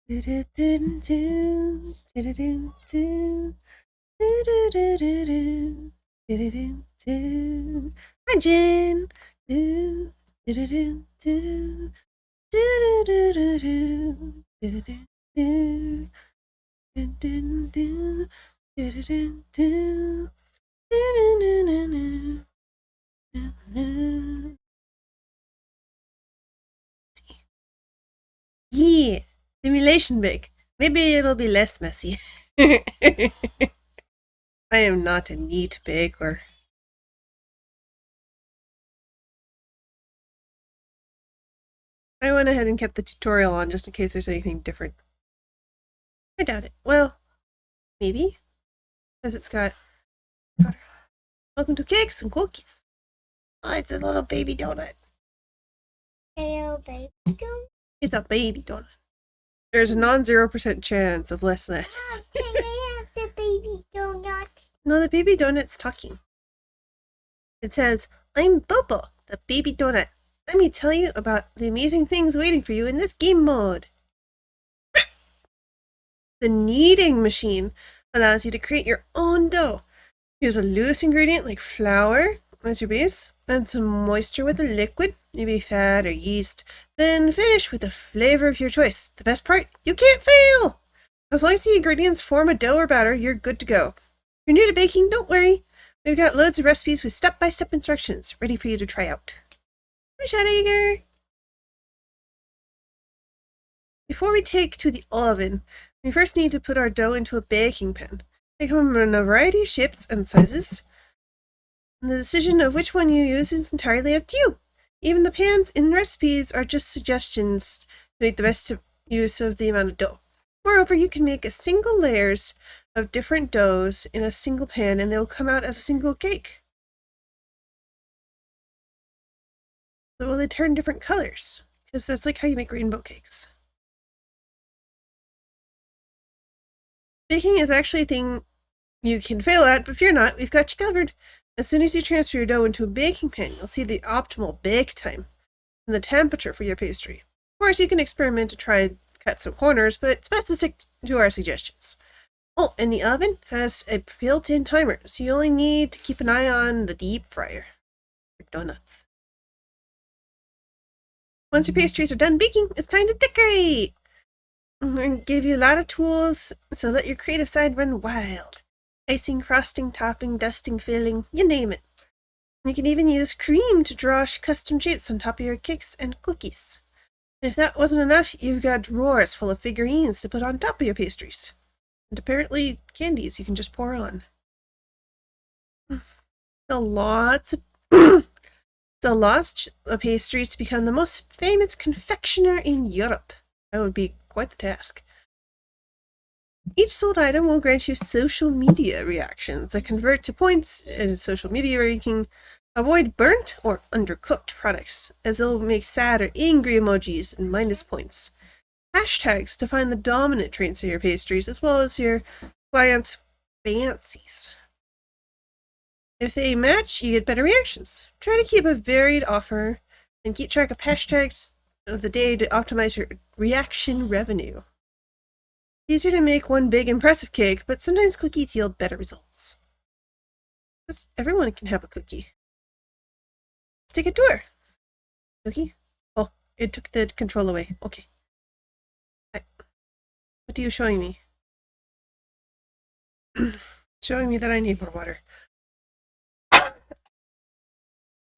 Hi, Jen. Yeah, simulation bake. Maybe it'll be less messy. I am not a neat baker. I went ahead and kept the tutorial on just in case there's anything different. I doubt it. Well, maybe. Because it's got powder. Welcome to cakes and cookies. Oh, it's a little baby donut. Hello, baby donut. It's a baby donut. There's a non-0% chance of less. Mom, can I have the baby donut? No, the baby donut's talking. It says, I'm Bobo, the baby donut. Let me tell you about the amazing things waiting for you in this game mode. The kneading machine allows you to create your own dough. Use a loose ingredient like flour as your base, add some moisture with a liquid, maybe fat or yeast, then finish with a flavor of your choice. The best part, you can't fail! As long as the ingredients form a dough or batter, you're good to go. If you're new to baking, don't worry. We've got loads of recipes with step-by-step instructions ready for you to try out. Hi, Shadiger! Before we take to the oven, we first need to put our dough into a baking pan. They come in a variety of shapes and sizes. And the decision of which one you use is entirely up to you. Even the pans in recipes are just suggestions to make the best use of the amount of dough. Moreover, you can make a single layers of different doughs in a single pan and they'll come out as a single cake. So will they turn different colors? Because that's like how you make rainbow cakes. Baking is actually a thing you can fail at, but fear not, we've got you covered. As soon as you transfer your dough into a baking pan, you'll see the optimal bake time and the temperature for your pastry. Of course, you can experiment to try and cut some corners, but it's best to stick to our suggestions. Oh, and the oven has a built-in timer, so you only need to keep an eye on the deep fryer for donuts. Once your pastries are done baking, it's time to decorate! I'm going to give you a lot of tools, so let your creative side run wild. Icing, frosting, topping, dusting, filling, you name it. You can even use cream to draw custom shapes on top of your cakes and cookies. And if that wasn't enough, you've got drawers full of figurines to put on top of your pastries. And apparently candies you can just pour on. The lost pastries to become the most famous confectioner in Europe. That would be quite the task. Each sold item will grant you social media reactions that convert to points in social media ranking. Avoid burnt or undercooked products, as they'll make sad or angry emojis and minus points. Hashtags to find the dominant traits of your pastries, as well as your clients' fancies. If they match, you get better reactions. Try to keep a varied offer and keep track of hashtags of the day to optimize your reaction revenue. It's easier to make one big impressive cake, but sometimes cookies yield better results. Because everyone can have a cookie. Let's take a tour. Cookie? Oh, it took the control away. Okay. What are you showing me? Showing me that I need more water.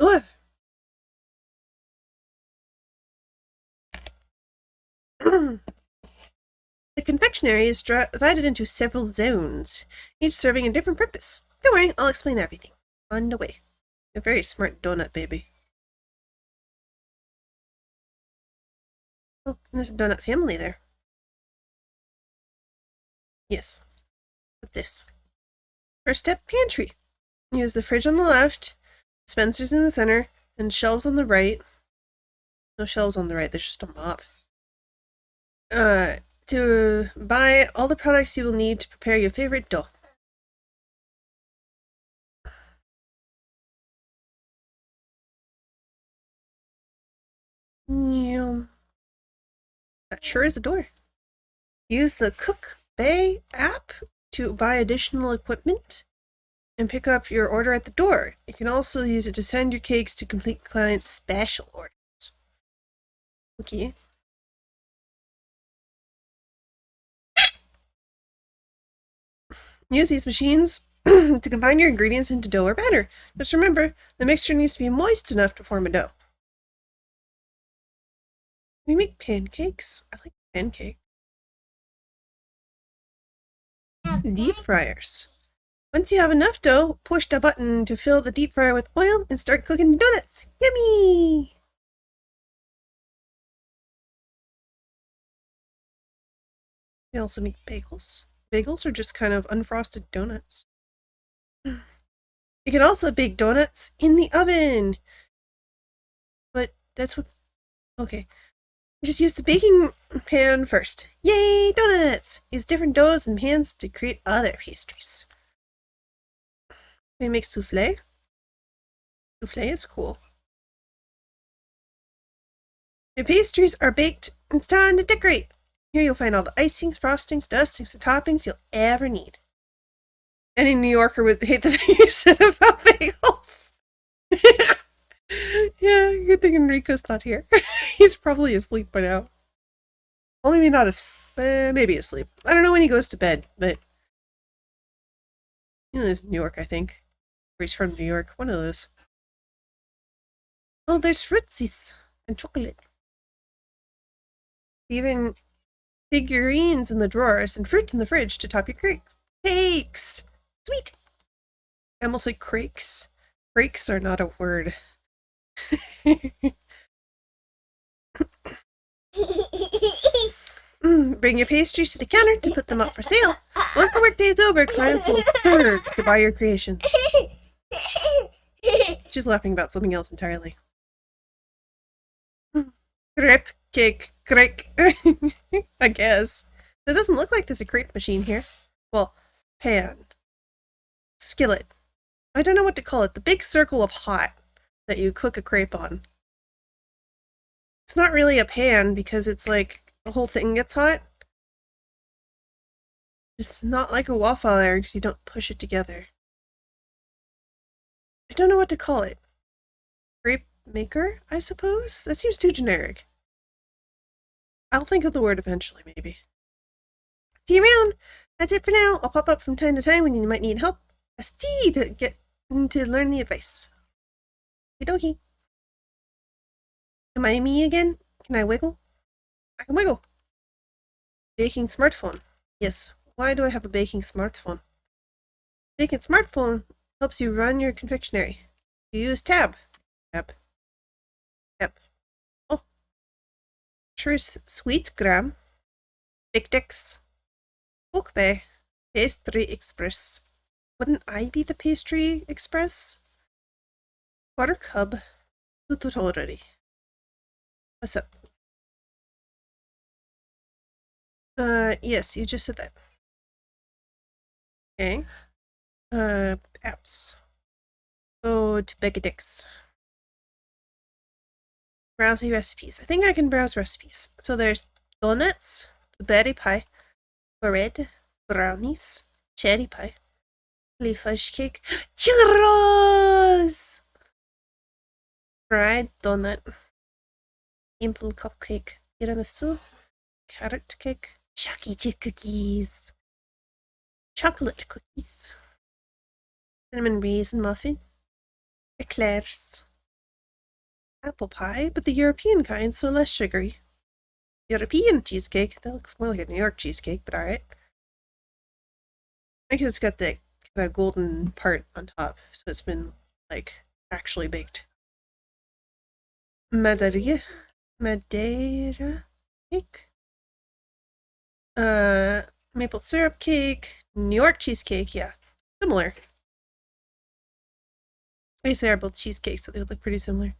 Ugh. The confectionery is divided into several zones, each serving a different purpose. Don't worry, I'll explain everything. On the way. You're a very smart donut, baby. Oh, there's a donut family there. Yes. What's this? First step, pantry. Use the fridge on the left, dispensers in the center, and shelves on the right. No shelves on the right, there's just a mop. To buy all the products you will need to prepare your favorite dough. Yeah. That sure is a door. Use the Cook Bay app to buy additional equipment and pick up your order at the door. You can also use it to send your cakes to complete clients' special orders. Okay. Use these machines to combine your ingredients into dough or batter. Just remember, the mixture needs to be moist enough to form a dough. We make pancakes. I like pancake. Deep fryers. Once you have enough dough, push the button to fill the deep fryer with oil and start cooking donuts. Yummy! We also make bagels. Bagels are just kind of unfrosted donuts. You can also bake donuts in the oven. But that's what... Okay. Just use the baking pan first. Yay, donuts! Use different doughs and pans to create other pastries. We make souffle. Souffle is cool. Your pastries are baked and it's time to decorate. Here you'll find all the icings, frostings, dustings, and toppings you'll ever need. Any New Yorker would hate that you said about bagels. Yeah, good thing Enrico's not here. He's probably asleep by now. Well, maybe not maybe asleep. I don't know when he goes to bed, but he lives in New York, I think. Or he's from New York. One of those. Oh, there's fruitsies and chocolate. Even figurines in the drawers and fruit in the fridge to top your cakes. Sweet! I almost like crakes. Crakes are not a word. Bring your pastries to the counter to put them up for sale. Once the workday is over, clients will surge to buy your creations. She's laughing about something else entirely. Crepe cake, crepe. I guess. It doesn't look like there's a crepe machine here. Well, pan. Skillet. I don't know what to call it. The big circle of hot that you cook a crepe on. It's not really a pan because it's like the whole thing gets hot. It's not like a waffle iron because you don't push it together. I don't know what to call it. Crepe maker, I suppose? That seems too generic. I'll think of the word eventually, maybe. See you around! That's it for now. I'll pop up from time to time when you might need help. Press T to get to learn the advice. Okie dokie. Am I me again? Can I wiggle? I can wiggle. Baking smartphone. Yes. Why do I have a baking smartphone? Baking smartphone helps you run your confectionery. You use tab. Tab. Tab. Oh. Choose Sweet Gram. Big Dicks. Cook Bay. Pastry Express. Wouldn't I be the Pastry Express? Water Cub. Tutorori. What's up? Yes, you just said that. Okay. Apps. Go to Begedix. Browse the recipes. I think I can browse recipes. So there's donuts, berry pie, bread, brownies, cherry pie, leaf fudge cake, churros, fried donut, simple cupcake, tiramisu, carrot cake, chocolate chip cookies, chocolate cookies, cinnamon raisin muffin, eclairs, apple pie, but the European kind, so less sugary. European cheesecake. That looks more like a New York cheesecake, but alright. I guess it's got the kind of golden part on top, so it's been, like, actually baked. Madeira cake. Maple syrup cake. New York cheesecake, yeah. Similar. I guess they are both cheesecakes, so they would look pretty similar.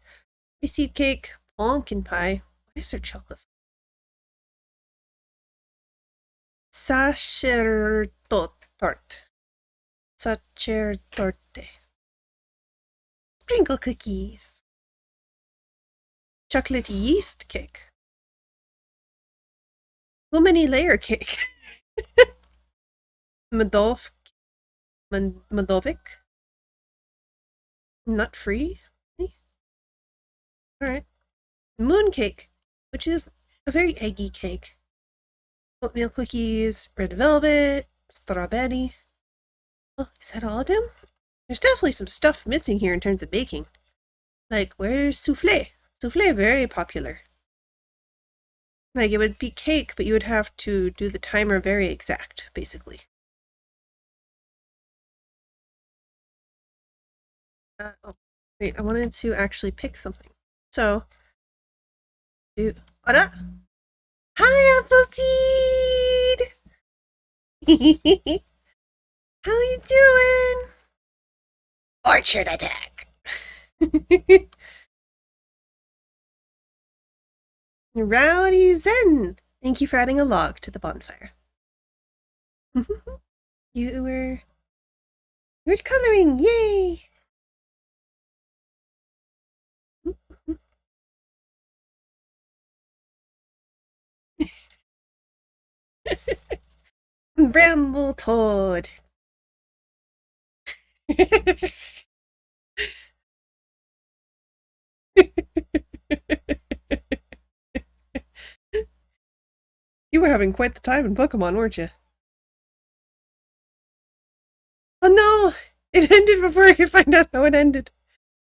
Seed cake, pumpkin pie. Why is there chocolate? Sacerdote. Sprinkle cookies. Chocolate yeast cake. Too many layer cake. Moldovik? Nut free? Alright. Moon cake, which is a very eggy cake. Oatmeal cookies, red velvet, strawberry. Oh, is that all of them? There's definitely some stuff missing here in terms of baking. Like, where's souffle? Souffle, very popular. Like, it would be cake, but you would have to do the timer very exact, basically. Oh, wait, I wanted to actually pick something. So, what up? Hi, Appleseed! How you doing? Orchard attack! Rowdy Zen! Thank you for adding a log to the bonfire. you were coloring, yay! Bramble Toad. You were having quite the time in Pokemon, weren't you? Oh no! It ended before I could find out how it ended.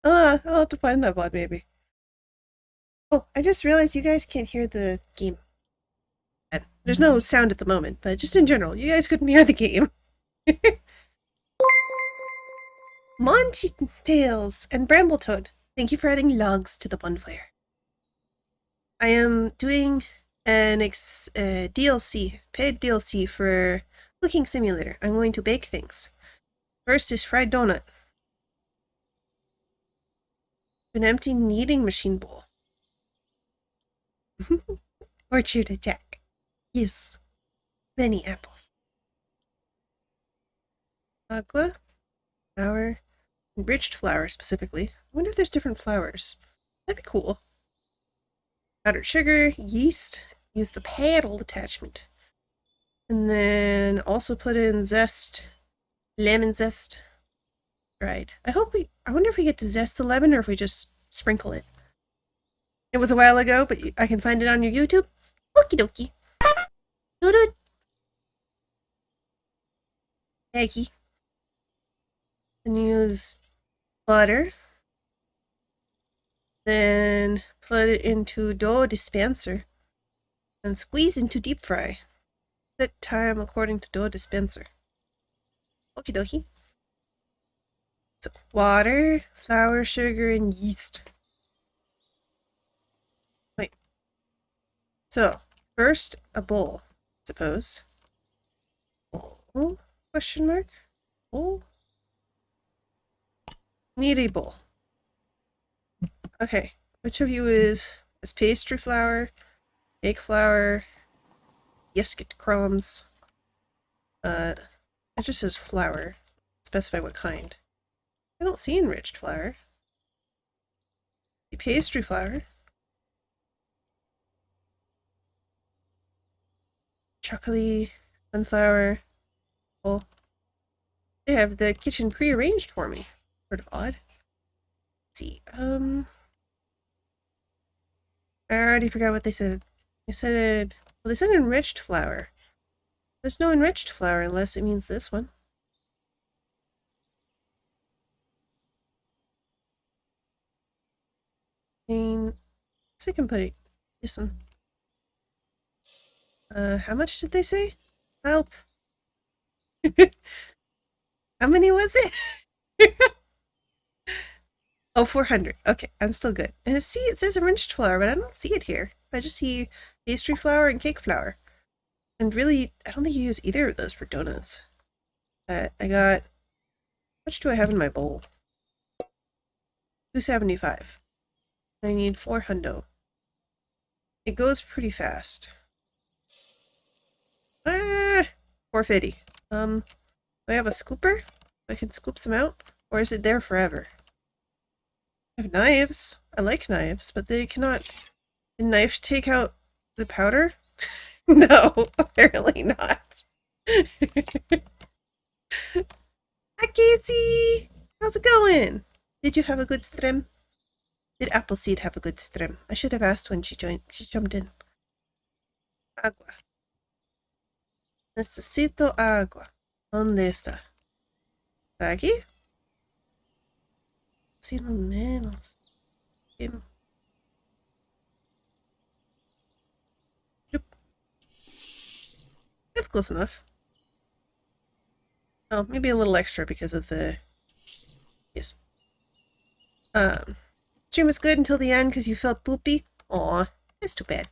I'll have to find that bot maybe. Oh, I just realized you guys can't hear the game. There's no sound at the moment, but just in general, you guys couldn't hear the game. Monty-Tails and Brambletoad, thank you for adding logs to the bonfire. I am doing an DLC, paid DLC for Cooking Simulator. I'm going to bake things. First is fried donut. An empty kneading machine bowl. Orchard attack. Yes. Many apples. Agua. Flour. Enriched flour, specifically. I wonder if there's different flours. That'd be cool. Powdered sugar. Yeast. Use the paddle attachment. And then also put in zest. Lemon zest. Dried. I wonder if we get to zest the lemon or if we just sprinkle it. It was a while ago, but I can find it on your YouTube. Okie dokie. Doo-doo. Eggy. And use butter. Then put it into dough dispenser. And squeeze into deep fry. Set time according to dough dispenser. Okie dokie. So, water, flour, sugar, and yeast. Wait. So, first, a bowl, I suppose. Bowl? Question mark? Bowl? Need a bowl. Okay. Which of you is pastry flour, cake flour, biscuit crumbs? It just says flour. Specify what kind. I don't see enriched flour. The pastry flour. Chocolate, sunflower. Well, they have the kitchen pre-arranged for me. Sort of odd. Let's see. I already forgot what they said. They said enriched flour. There's no enriched flour unless it means this one. I can put it this one. How much did they say? Help. How many was it? Oh, 400. Okay, I'm still good. And see, it says enriched flour, but I don't see it here. I just see pastry flour and cake flour. And really, I don't think you use either of those for donuts. I got... How much do I have in my bowl? 275. I need 400. It goes pretty fast. 450. Do I have a scooper? I can scoop some out? Or is it there forever? I have knives. I like knives, but they cannot... The knife take out the powder? No, apparently not. Hi, Casey! How's it going? Did you have a good stream? Did Appleseed have a good stream? I should have asked when she joined. She jumped in. Agua. Necesito agua. ¿Dónde está? ¿Está aquí? Sí, no menos. Yep. That's close enough. Oh, maybe a little extra because of the... Yes. Stream was good until the end because you felt poopy. Aw, that's too bad.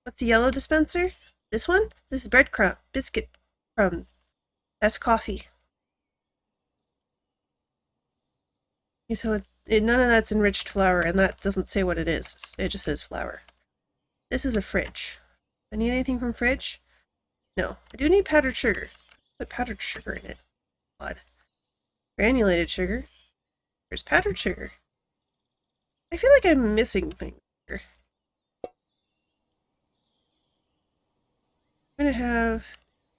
What's the yellow dispenser? This one? This is breadcrumb. Biscuit crumb. That's coffee. Okay, so none of that's enriched flour, and that doesn't say what it is. It just says flour. This is a fridge. I need anything from fridge? No. I do need powdered sugar. Put powdered sugar in it. Odd. Granulated sugar. There's powdered sugar. I feel like I'm missing things here. I'm gonna have...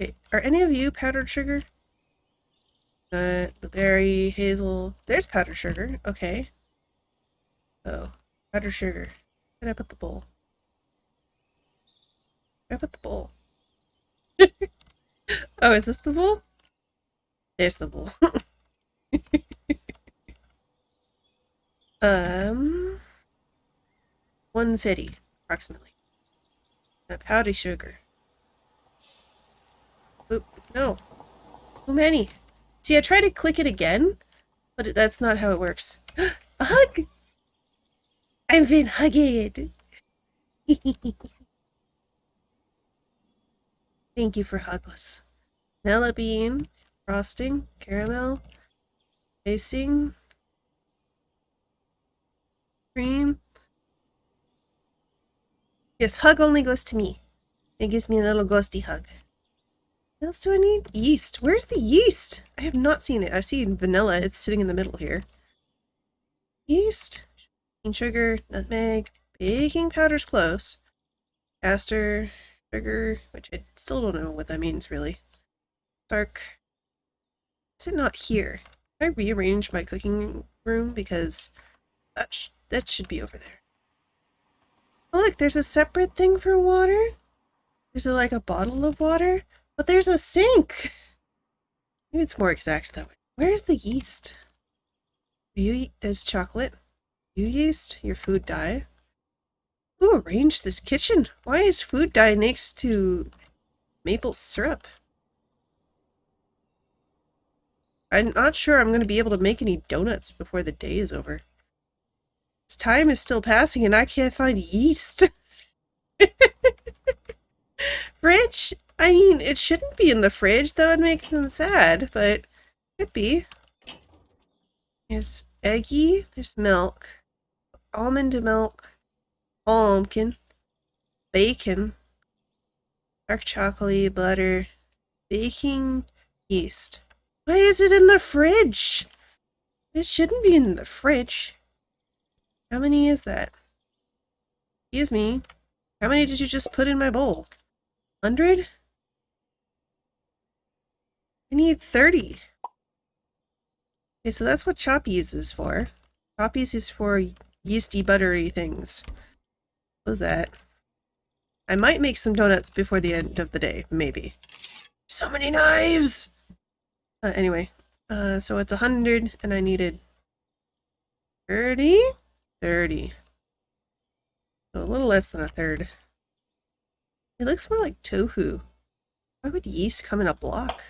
Okay, are any of you powdered sugar? Blueberry, hazel... There's powdered sugar. Okay. Oh, powdered sugar. Where did I put the bowl? Where did I put the bowl? Oh, is this the bowl? There's the bowl. 150 approximately. Powdered sugar. Oop, no. Too many. See, I tried to click it again, but that's not how it works. A hug! I've been hugged! Thank you for hugs. Vanilla bean, frosting, caramel, icing, cream. Yes, hug only goes to me. It gives me a little ghosty hug. What else do I need? Yeast. Where's the yeast? I have not seen it. I've seen vanilla. It's sitting in the middle here. Yeast. Baking sugar. Nutmeg. Baking powder's close. Castor. Sugar. Which I still don't know what that means, really. Stark. Is it not here? Can I rearrange my cooking room? Because that should be over there. Oh, look, there's a separate thing for water. There's like a bottle of water. But there's a sink! Maybe it's more exact that way. Where's the yeast? There's chocolate. You yeast? Your food dye. Who arranged this kitchen? Why is food dye next to maple syrup? I'm not sure I'm going to be able to make any donuts before the day is over. This time is still passing and I can't find yeast. Fridge? I mean, it shouldn't be in the fridge. That would make them sad, but it could be. There's eggy. There's milk. Almond milk. Pumpkin. Bacon. Dark chocolate. Butter. Baking yeast. Why is it in the fridge? It shouldn't be in the fridge. How many is that? Excuse me. How many did you just put in my bowl? 100? I need 30. Okay, so that's what Choppies is for. Choppies is for yeasty, buttery things. What was that? I might make some donuts before the end of the day, maybe. So many knives! Anyway, so it's 100 and I needed 30? 30. So a little less than a third. It looks more like tofu. Why would yeast come in a block?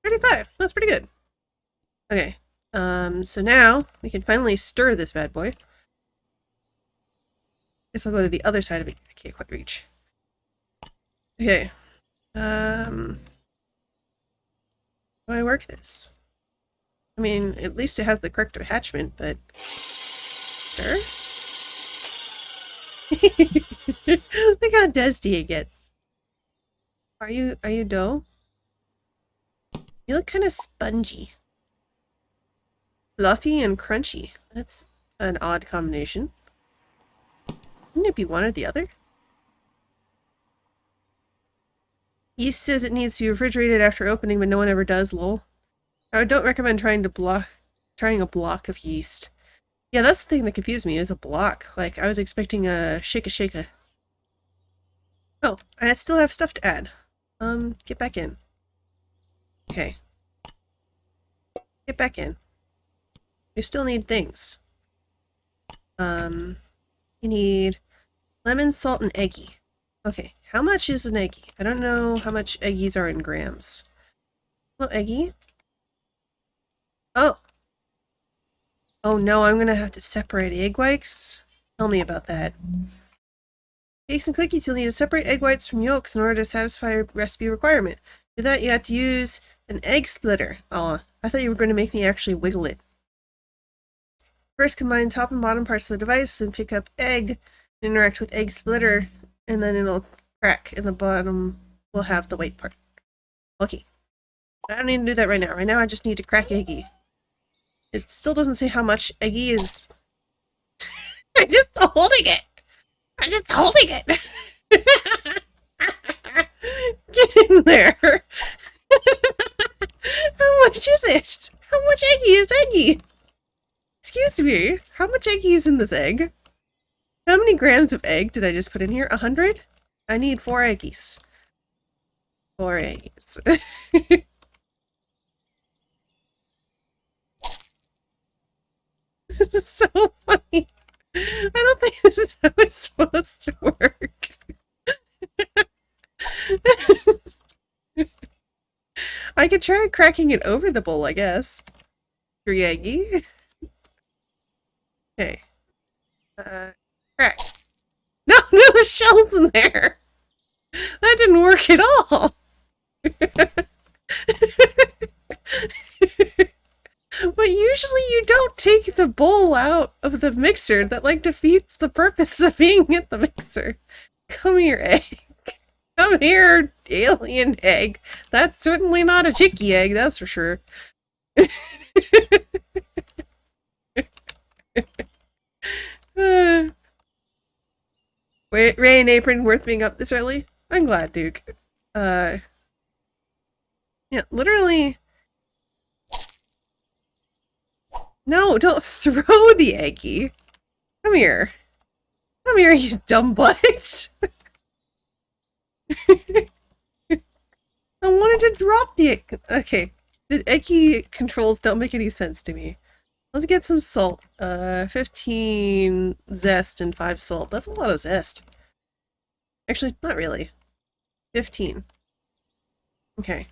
35. That's pretty good. Okay. So now we can finally stir this bad boy. Guess I'll go to the other side of it. I can't quite reach. Okay. How do I work this? I mean, at least it has the correct attachment, but... Stir? Look how dusty it gets. Are you dough? You look kind of spongy. Fluffy and crunchy. That's an odd combination. Wouldn't it be one or the other? Yeast says it needs to be refrigerated after opening, but no one ever does, lol. I don't recommend trying a block of yeast. Yeah, that's the thing that confused me, is a block. Like, I was expecting a shake-a-shake-a. Oh, I still have stuff to add. Get back in. Okay. Get back in. You still need things. You need lemon, salt, and eggy. Okay, how much is an eggy? I don't know how much eggies are in grams. Well, eggy. Oh. Oh no, I'm gonna have to separate egg whites? Tell me about that. Cakes and cookies, you'll need to separate egg whites from yolks in order to satisfy a recipe requirement. To do that, you have to use an egg splitter. Aw, I thought you were going to make me actually wiggle it. First, combine top and bottom parts of the device and pick up egg, interact with egg splitter, and then it'll crack, and the bottom will have the white part. Okay. I don't need to do that right now. Right now, I just need to crack eggy. It still doesn't say how much eggy is. I'm just holding it. I'm just holding it. Get in there. How much is it? How much eggy is eggy? Excuse me. How much eggy is in this egg? How many grams of egg did I just put in here? 100? I need 4 eggies. 4 eggies. This is so funny. I don't think this is how it's supposed to work. I could try cracking it over the bowl, I guess. 3 eggy. Okay. Crack. No, the shell's in there! That didn't work at all! But usually you don't take the bowl out of the mixer. That, like, defeats the purpose of being at the mixer. Come here, egg. Come here, alien egg. That's certainly not a chicky egg, that's for sure. Wait, rain apron worth being up this early? I'm glad, Duke. Yeah, literally. No, don't throw the eggy. Come here. Come here, you dumb butt. I wanted to drop the egg. Okay. The eggy controls don't make any sense to me. Let's get some salt. 15 zest and 5 salt. That's a lot of zest. Actually, not really. 15. Okay.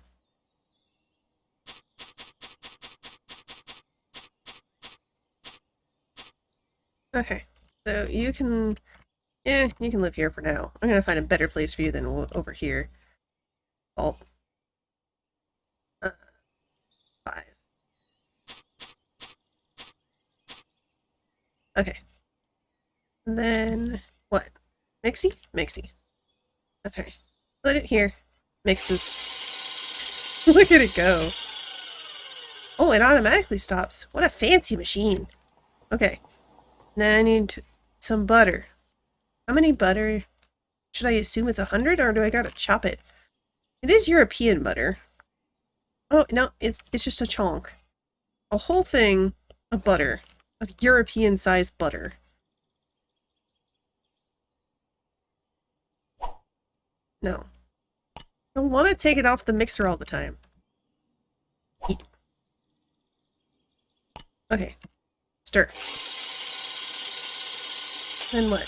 Okay. So you can... you can live here for now. I'm gonna find a better place for you than over here. Salt. 5. Okay. And then, what? Mixie? Mixie. Okay. Put it here. Mixes. Look at it go. Oh, it automatically stops. What a fancy machine. Okay. Then I need some butter. How many butter? Should I assume it's 100 or do I gotta chop it? It is European butter. Oh, no, it's just a chunk. A whole thing of butter. Of European-sized butter. No. I don't want to take it off the mixer all the time. Okay. Stir. Then what?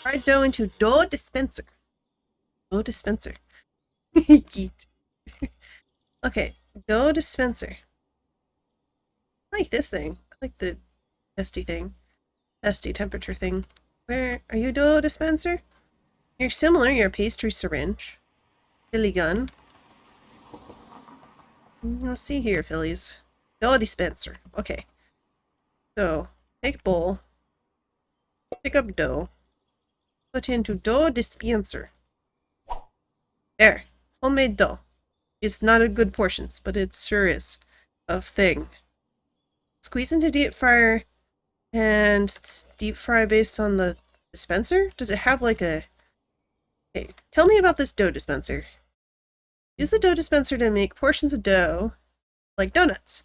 Fried dough into dough dispenser. Dough dispenser. Yeet. Okay, dough dispenser. I like this thing. I like the testy thing. Testy temperature thing. Where are you, dough dispenser? You're similar, you're a pastry syringe. Philly gun. Let's see here, Phillies. Dough dispenser. Okay. So, take a bowl. Pick up dough. Put into dough dispenser. There. Homemade dough. It's not a good portions, but it sure is a thing. Squeeze into deep fryer and deep fry based on the dispenser? Does it have like a... Hey, tell me about this dough dispenser. Use the dough dispenser to make portions of dough, like donuts.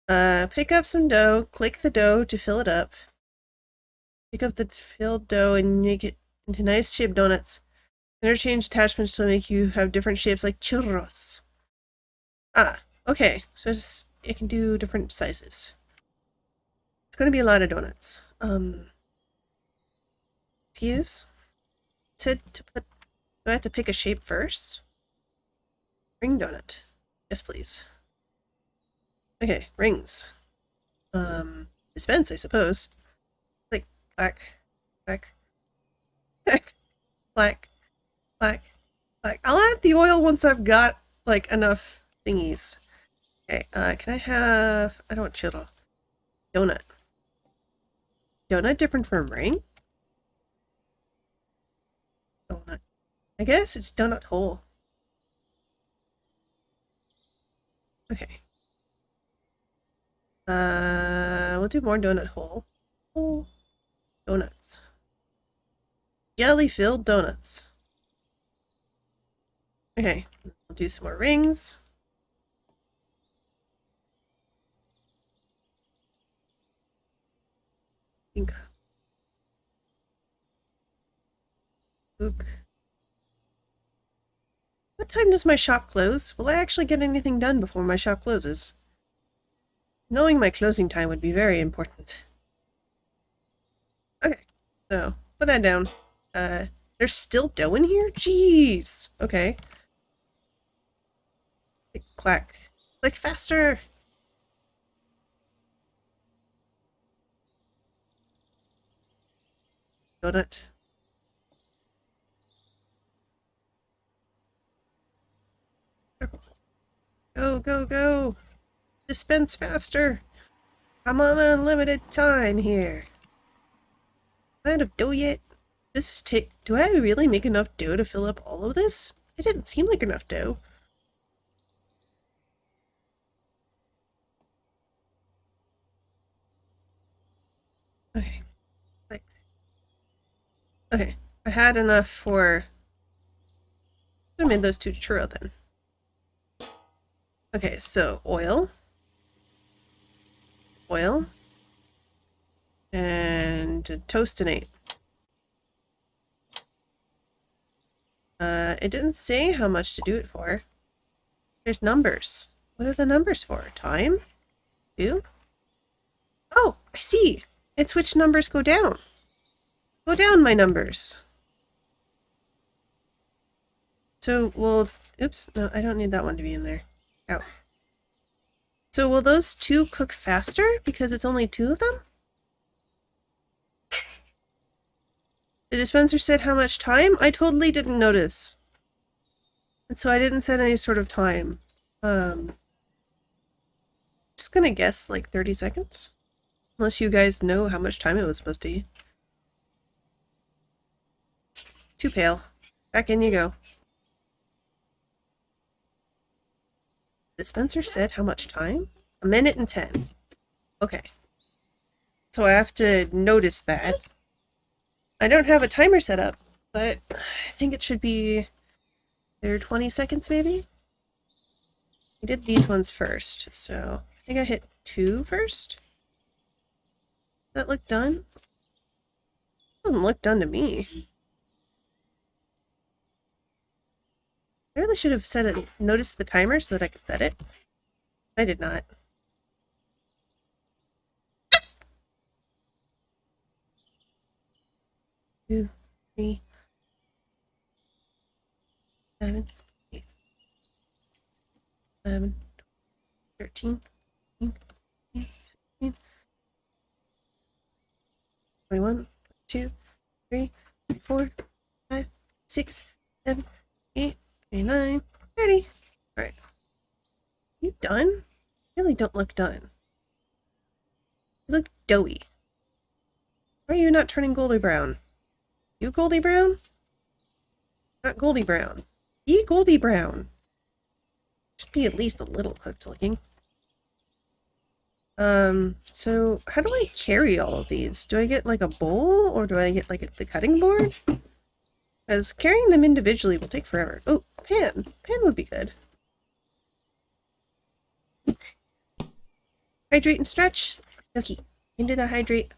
Pick up some dough, click the dough to fill it up. Pick up the filled dough and make it into nice shaped donuts. Interchange attachments to make you have different shapes like churros. Ah, okay. So it can do different sizes. It's going to be a lot of donuts. Excuse? It said to put... Do I have to pick a shape first? Ring donut. Yes, please. Okay, rings. Dispense, I suppose. Like, black, black, black, black, black, black. I'll add the oil once I've got, like, enough thingies. Okay, can I have... I don't want churro. Donut. Donut different from ring? Donut. I guess it's donut hole. Okay. We'll do more donut hole. Oh, donuts. Jelly-filled donuts. Okay, we'll do some more rings. Pink. Oop. What time does my shop close? Will I actually get anything done before my shop closes? Knowing my closing time would be very important. Okay, so put that down. There's still dough in here? Jeez. Okay. Click, clack. Click faster. Donut. Go, go, go. Dispense faster. I'm on unlimited time here. Am I out of dough yet? This is Do I really make enough dough to fill up all of this? It didn't seem like enough dough. Okay. Okay. I had enough for... I made those two churro then. Okay, so oil. Oil. And toastinate. It didn't say how much to do it for. There's numbers. What are the numbers for? Time? 2? Oh, I see. It's which numbers go down. Go down, my numbers. So, well, oops, no, I don't need that one to be in there. Oh. So will those two cook faster because it's only 2 of them? The dispenser said how much time? I totally didn't notice. And so I didn't set any sort of time. Just gonna guess like 30 seconds. Unless you guys know how much time it was supposed to be. Too pale. Back in you go. Dispenser said how much time? 1 minute and 10. Okay. So I have to notice that. I don't have a timer set up, but I think it should be 20 seconds maybe? I did these ones first, so I think I hit 2 first. Does that look done? Doesn't look done to me. I really should have set it, noticed the timer so that I could set it. I did not. Two, 3, 7, 8, 11, 13, 14, 15, 16, 21, 22, 23, 24, 25, 26, 27, 28, 29, 30. Alright. You done? You really don't look done. You look doughy. Why are you not turning golden brown? You goldy brown? Not goldy brown. Be goldy brown. Should be at least a little cooked looking. So how do I carry all of these? Do I get like a bowl or do I get like the cutting board? Because carrying them individually will take forever. Oh, pan. Pan would be good. Hydrate and stretch. Okay, into the hydrate.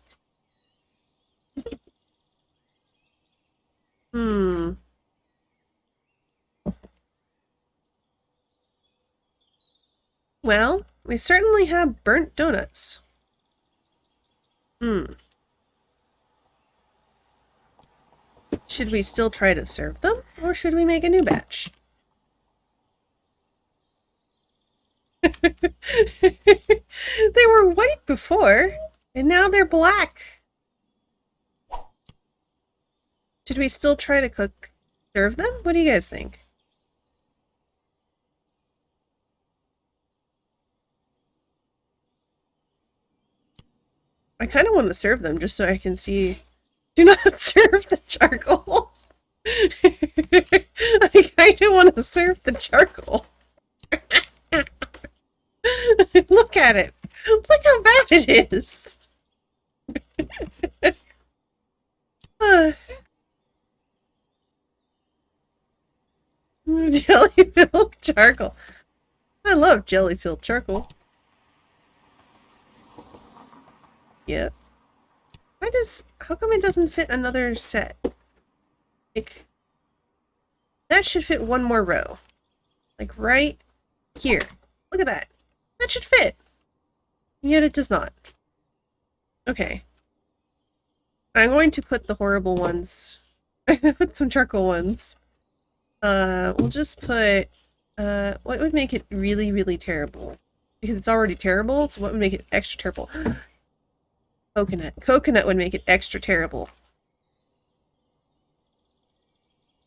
Well, we certainly have burnt donuts. Should we still try to serve them, or should we make a new batch? They were white before, and now they're black. Should we still try to serve them? What do you guys think? I kind of want to serve them just so I can see. Do not serve the charcoal. I kind of want to serve the charcoal. Look at it. Look how bad it is. Jelly-filled charcoal. I love jelly-filled charcoal. Yeah. How come it doesn't fit another set? Like, that should fit one more row. Like right here. Look at that. That should fit. And yet it does not. Okay. I'm going to put the horrible ones. I'm going to put some charcoal ones. We'll just put, what would make it really, really terrible? Because it's already terrible, so what would make it extra terrible? Coconut. Coconut would make it extra terrible.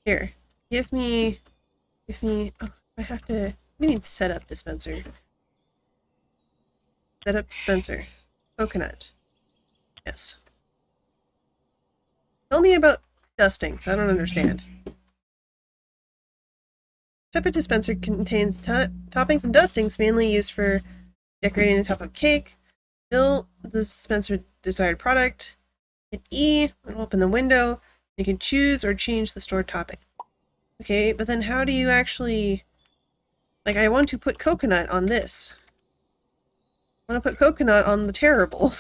Here. Give me, oh, I have to, we need setup dispenser. Setup dispenser. Coconut. Yes. Tell me about dusting. I don't understand. Separate dispenser contains toppings and dustings mainly used for decorating the top of cake. Fill the dispenser desired product. Hit E, it'll open the window. You can choose or change the stored topping. Okay, but then how do you actually... Like, I want to put coconut on this. I want to put coconut on the terrible.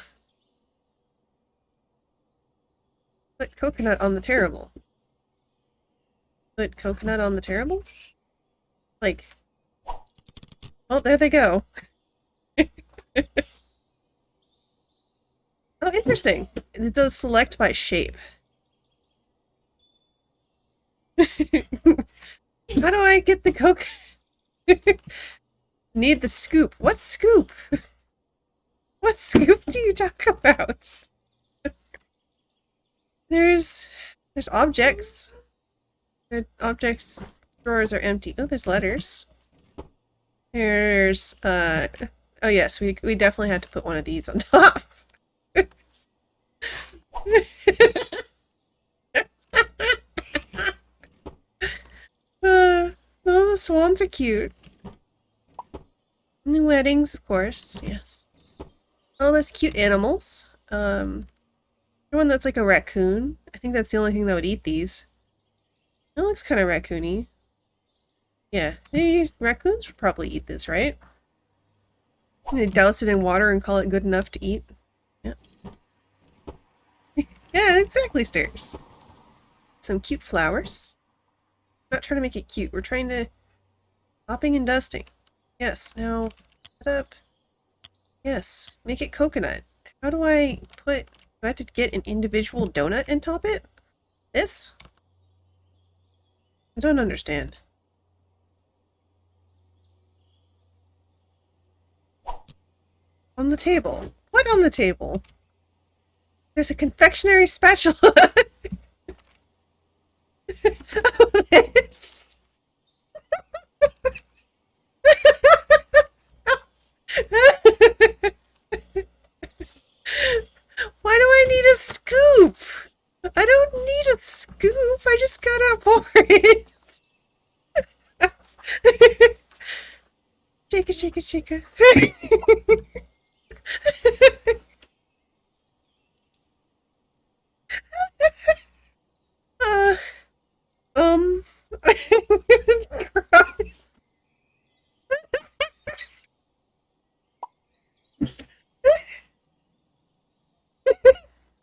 Put coconut on the terrible. Put coconut on the terrible? Like... Oh, there they go. Oh, interesting. It does select by shape. How do I get the coke? Need the scoop. What scoop? What scoop do you talk about? There's objects. Objects drawers are empty. Oh, there's letters. There's oh yes, we definitely had to put one of these on top. Oh, the swans are cute. New weddings, of course, yes. Oh, there's cute animals. One that's like a raccoon. I think that's the only thing that would eat these. It looks kind of raccoony. Yeah, hey, raccoons would probably eat this, right? They douse it in water and call it good enough to eat. Yeah. Yeah, exactly, stairs. Some cute flowers. Not trying to make it cute. We're trying to... Hopping and dusting. Yes, now... Set up. Yes, make it coconut. How do I put... Do I have to get an individual donut and top it? This? I don't understand. On the table. What on the table? There's a confectionery spatula. Oh, this. Why do I need a scoop? I don't need a scoop. I just gotta pour it. Shake it, shake it, shake it.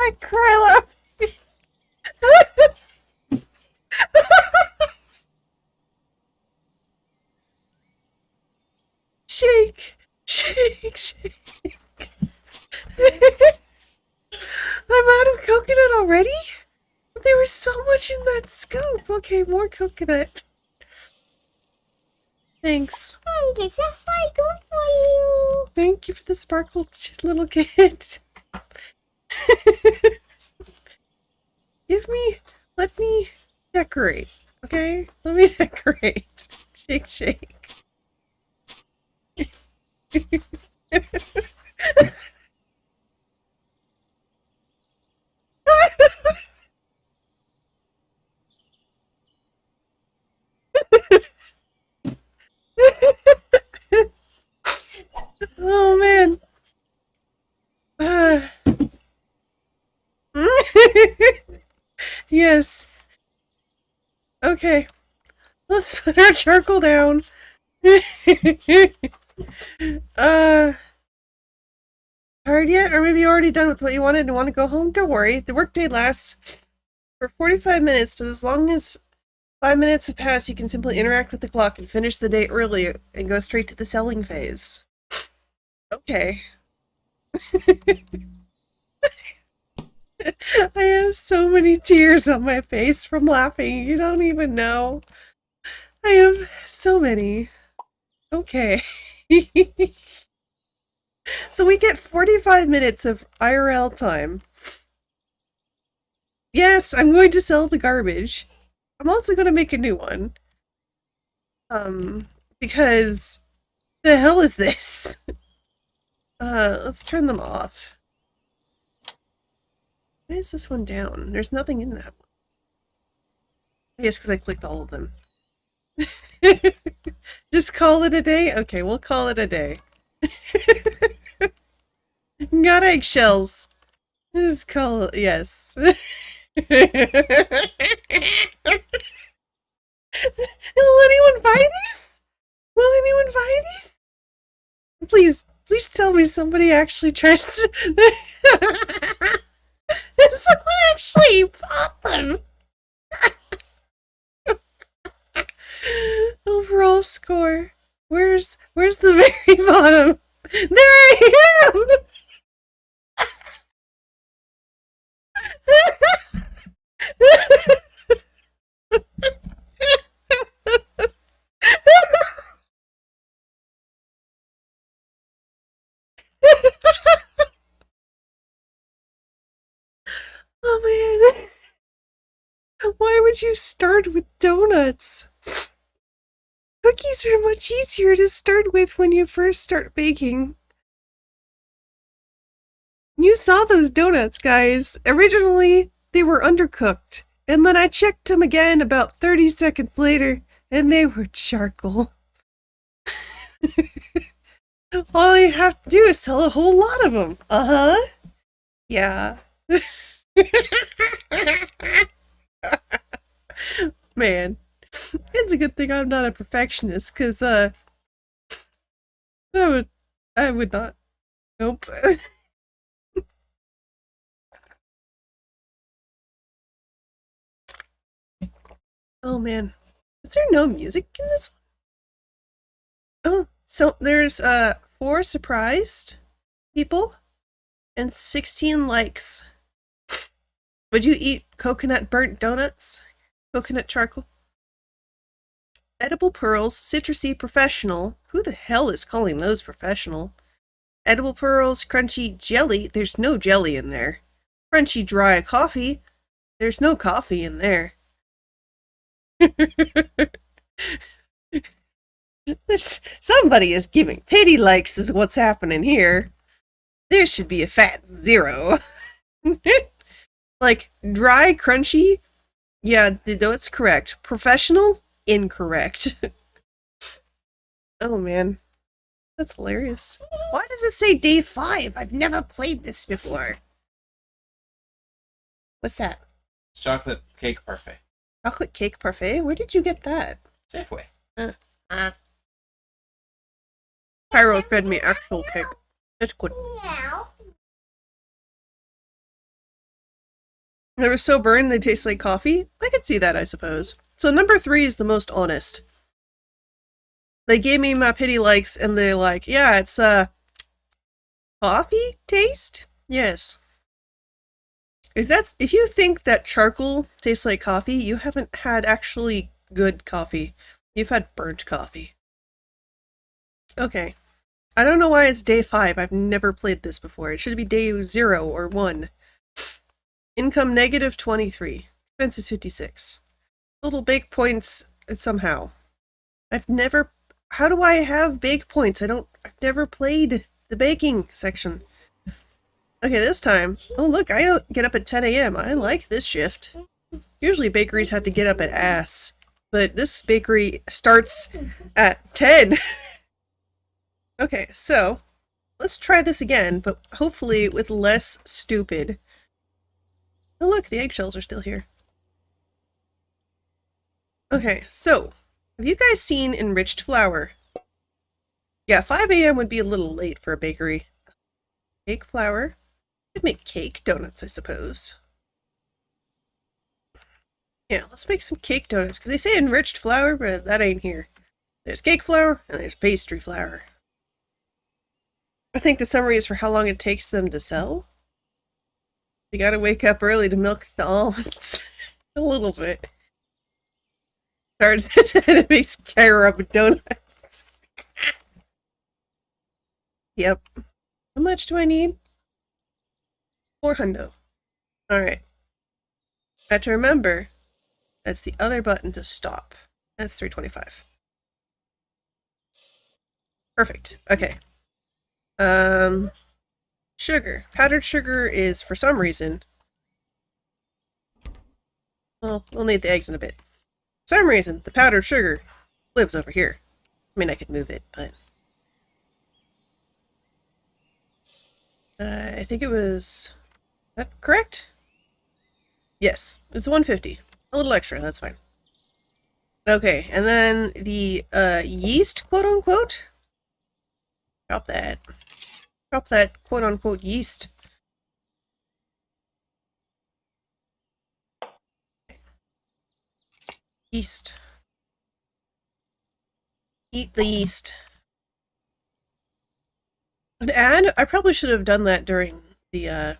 I cry laughing. Shake, shake, shake. I'm out of coconut already? There was so much in that scoop. Okay, more coconut. Thanks. This is my good for you. Thank you for the sparkle, little kid. Let me decorate, okay? Let me decorate. Shake, shake. Oh, man. Yes. Okay. Let's put our charcoal down. Tired yet? Or maybe you're already done with what you wanted and want to go home? Don't worry. The workday lasts for 45 minutes, but as long as 5 minutes have passed, you can simply interact with the clock and finish the day early and go straight to the selling phase. Okay. I have so many tears on my face from laughing. You don't even know. I have so many. Okay. So we get 45 minutes of IRL time. Yes, I'm going to sell the garbage. I'm also going to make a new one. Because the hell is this? Let's turn them off. Why is this one down? There's nothing in that one. I guess because I clicked all of them. Just call it a day? Okay, we'll call it a day. Got eggshells. Just call it, yes. Will anyone buy these? Will anyone buy these? Please tell me somebody actually tries to... Someone actually bought them! Overall score. Where's the very bottom? There I am! Oh man. Why would you start with donuts? Cookies are much easier to start with when you first start baking. You saw those donuts, guys. Originally, they were undercooked. And then I checked them again about 30 seconds later, and they were charcoal. All you have to do is sell a whole lot of them. Uh-huh. Yeah. Man. It's a good thing I'm not a perfectionist, because, I would not. Nope. Oh man. Is there no music in this one? Oh, so there's 4 surprised people and 16 likes. Would you eat coconut burnt donuts? Coconut charcoal? Edible pearls, citrusy, professional. Who the hell is calling those professional? Edible pearls, crunchy jelly. There's no jelly in there. Crunchy dry coffee. There's no coffee in there. Somebody is giving pity likes is what's happening here. There should be a fat 0. Like, dry, crunchy? Yeah, that's correct. Professional? Incorrect. Oh man. That's hilarious. Why does it say day 5? I've never played this before. What's that? It's chocolate cake parfait. Chocolate cake parfait? Where did you get that? Safeway. Pyro fed me actual cake. It's good. Meow. They were so burned they taste like coffee? I could see that, I suppose. So number 3 is the most honest. They gave me my pity likes and they're like, yeah, it's coffee taste? Yes. If you think that charcoal tastes like coffee, you haven't had actually good coffee. You've had burnt coffee. Okay. I don't know why it's day 5. I've never played this before. It should be day 0 or 1. Income negative 23. Expenses 56. Total bake points somehow. I've never... How do I have bake points? I've never played the baking section. Okay, this time... Oh, look, I get up at 10 a.m. I like this shift. Usually bakeries have to get up at ass. But this bakery starts at 10. Okay, so... Let's try this again, but hopefully with less stupid. Oh look, the eggshells are still here. Okay, so... Have you guys seen enriched flour? Yeah, 5 a.m. would be a little late for a bakery. Cake flour. Could make cake donuts, I suppose. Yeah, let's make some cake donuts, because they say enriched flour, but that ain't here. There's cake flour, and there's pastry flour. I think the summary is for how long it takes them to sell. You gotta wake up early to milk the almonds. A little bit. Starts to make carob donuts. Yep. How much do I need? 400. Alright. I have to remember that's the other button to stop. That's 325. Perfect. Okay. Sugar. Powdered sugar is, for some reason... Well, we'll need the eggs in a bit. For some reason, the powdered sugar lives over here. I mean, I could move it, but... I think it was... Is that correct? Yes, it's 150. A little extra, that's fine. Okay, and then the yeast, quote-unquote? Drop that. Drop that quote-unquote yeast. Yeast. Eat the yeast. And I probably should have done that during the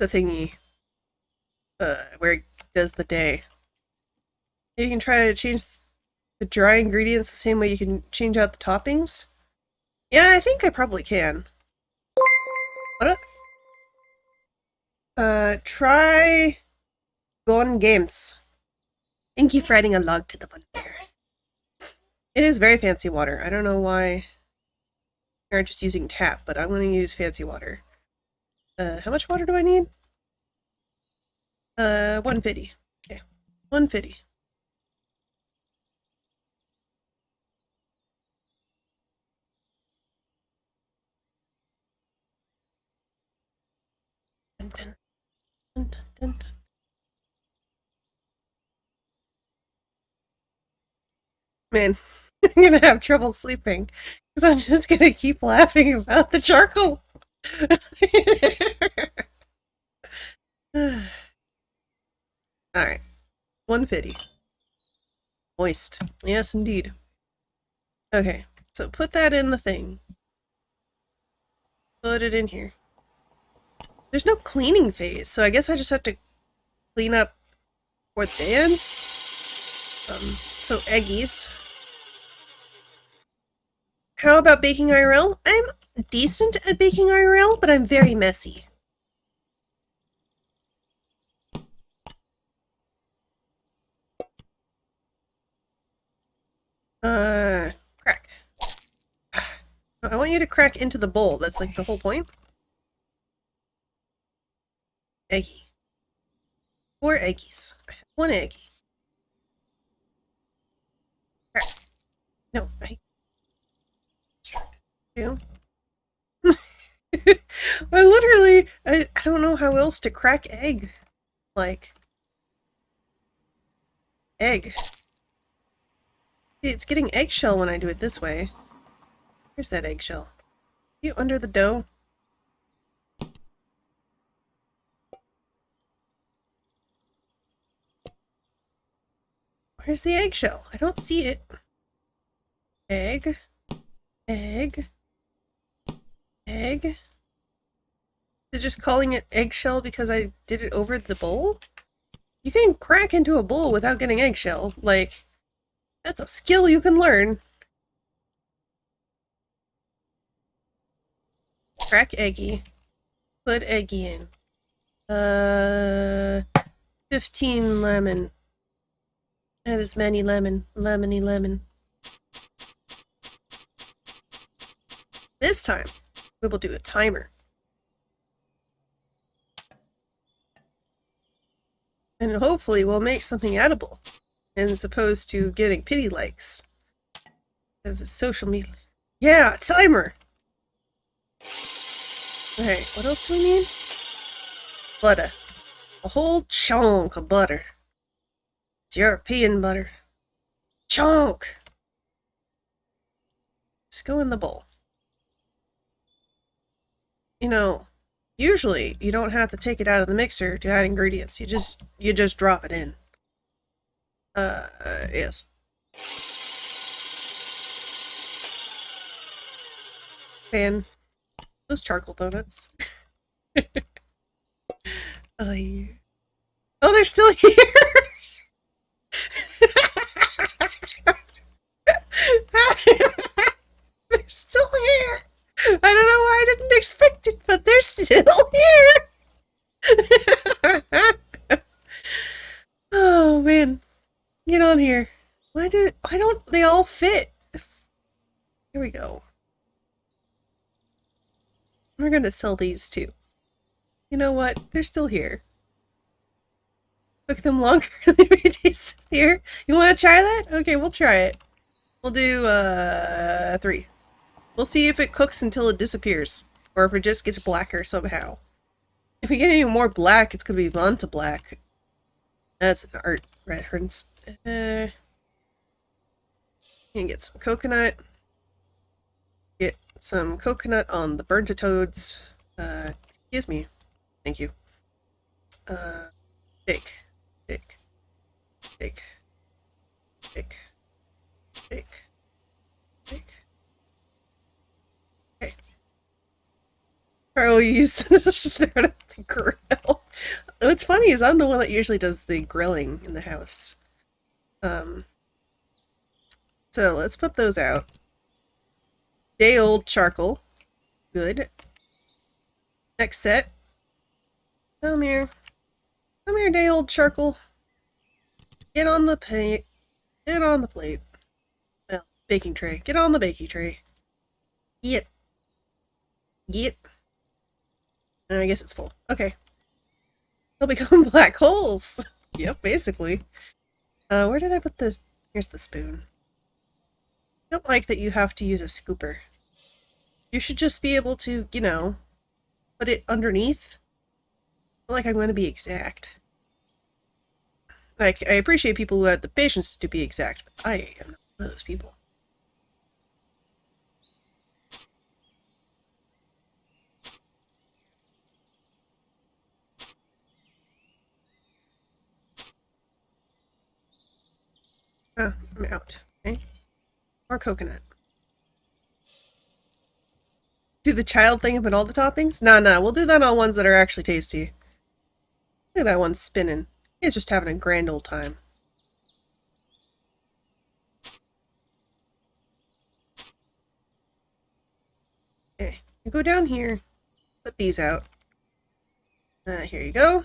thingy. Where it does the day. You can try to change the dry ingredients the same way you can change out the toppings. Yeah, I think I probably can. What up? Try Gone Games. And keep writing a log to the bonfire. It is very fancy water. I don't know why you're just using tap, but I'm going to use fancy water. How much water do I need? 150. Okay, 150. Dun, dun, dun, dun, dun, dun. Man, I'm gonna have trouble sleeping because I'm just gonna keep laughing about the charcoal. Alright, 150. Moist. Yes, indeed. Okay, so put that in the thing. Put it in here. There's no cleaning phase, so I guess I just have to clean up where the ends. So eggies. How about baking IRL? I'm decent at baking IRL, but I'm very messy. Crack. I want you to crack into the bowl. That's like the whole point. Eggie. 4 eggies. I have 1 eggie. Crack. No, I... 2. I don't know how else to crack egg. Like... Egg. It's getting eggshell when I do it this way. Here's that eggshell. You under the dough? Where's the eggshell? I don't see it. Egg. Egg. Egg. Is it just calling it eggshell because I did it over the bowl? You can crack into a bowl without getting eggshell. Like, that's a skill you can learn. Crack eggy. Put eggy in. 15 lemon. Add as many lemon. Lemony lemon. This time, we will do a timer. And hopefully we'll make something edible. As opposed to getting pity likes. As a social media. Yeah, timer! Okay, what else do we need? Butter. A whole chunk of butter. It's European butter. Chunk! Just go in the bowl. You know, usually you don't have to take it out of the mixer to add ingredients. You just drop it in. Yes. Man, those charcoal donuts. Oh, they're still here! They're still here! I don't know why I didn't expect it, but they're still here! Oh, man. Get on here. Why don't they all fit? Here we go. We're gonna sell these too. You know what? They're still here. Took them longer than they disappear. You want to try that? Okay, we'll try it. We'll do 3. We'll see if it cooks until it disappears, or if it just gets blacker somehow. If we get any more black, it's gonna be Vanta black. That's an art reference. And get some coconut. Get some coconut on the burnt toads. Excuse me. Thank you. Shake. Shake. Shake. Shake. Shake. Shake. Okay. I'll use this start at the grill. What's funny is I'm the one that usually does the grilling in the house. So let's put those out. Day old charcoal. Good. Next set. Come here. Come here, day old charcoal. Get on the plate. Get on the plate. Well, baking tray. Get on the baking tray. Get. Get. I guess it's full. Okay. They'll become black holes. Yep, basically. Where did I put this? Here's the spoon. I don't like that you have to use a scooper. You should just be able to, you know, put it underneath. I feel like I'm going to be exact. Like, I appreciate people who have the patience to be exact, but I am not one of those people. Oh, I'm out. Okay. More coconut. Do the child thing and put all the toppings? Nah, we'll do that on ones that are actually tasty. Look at that one spinning. He's just having a grand old time. Okay, you go down here. Put these out. Here you go.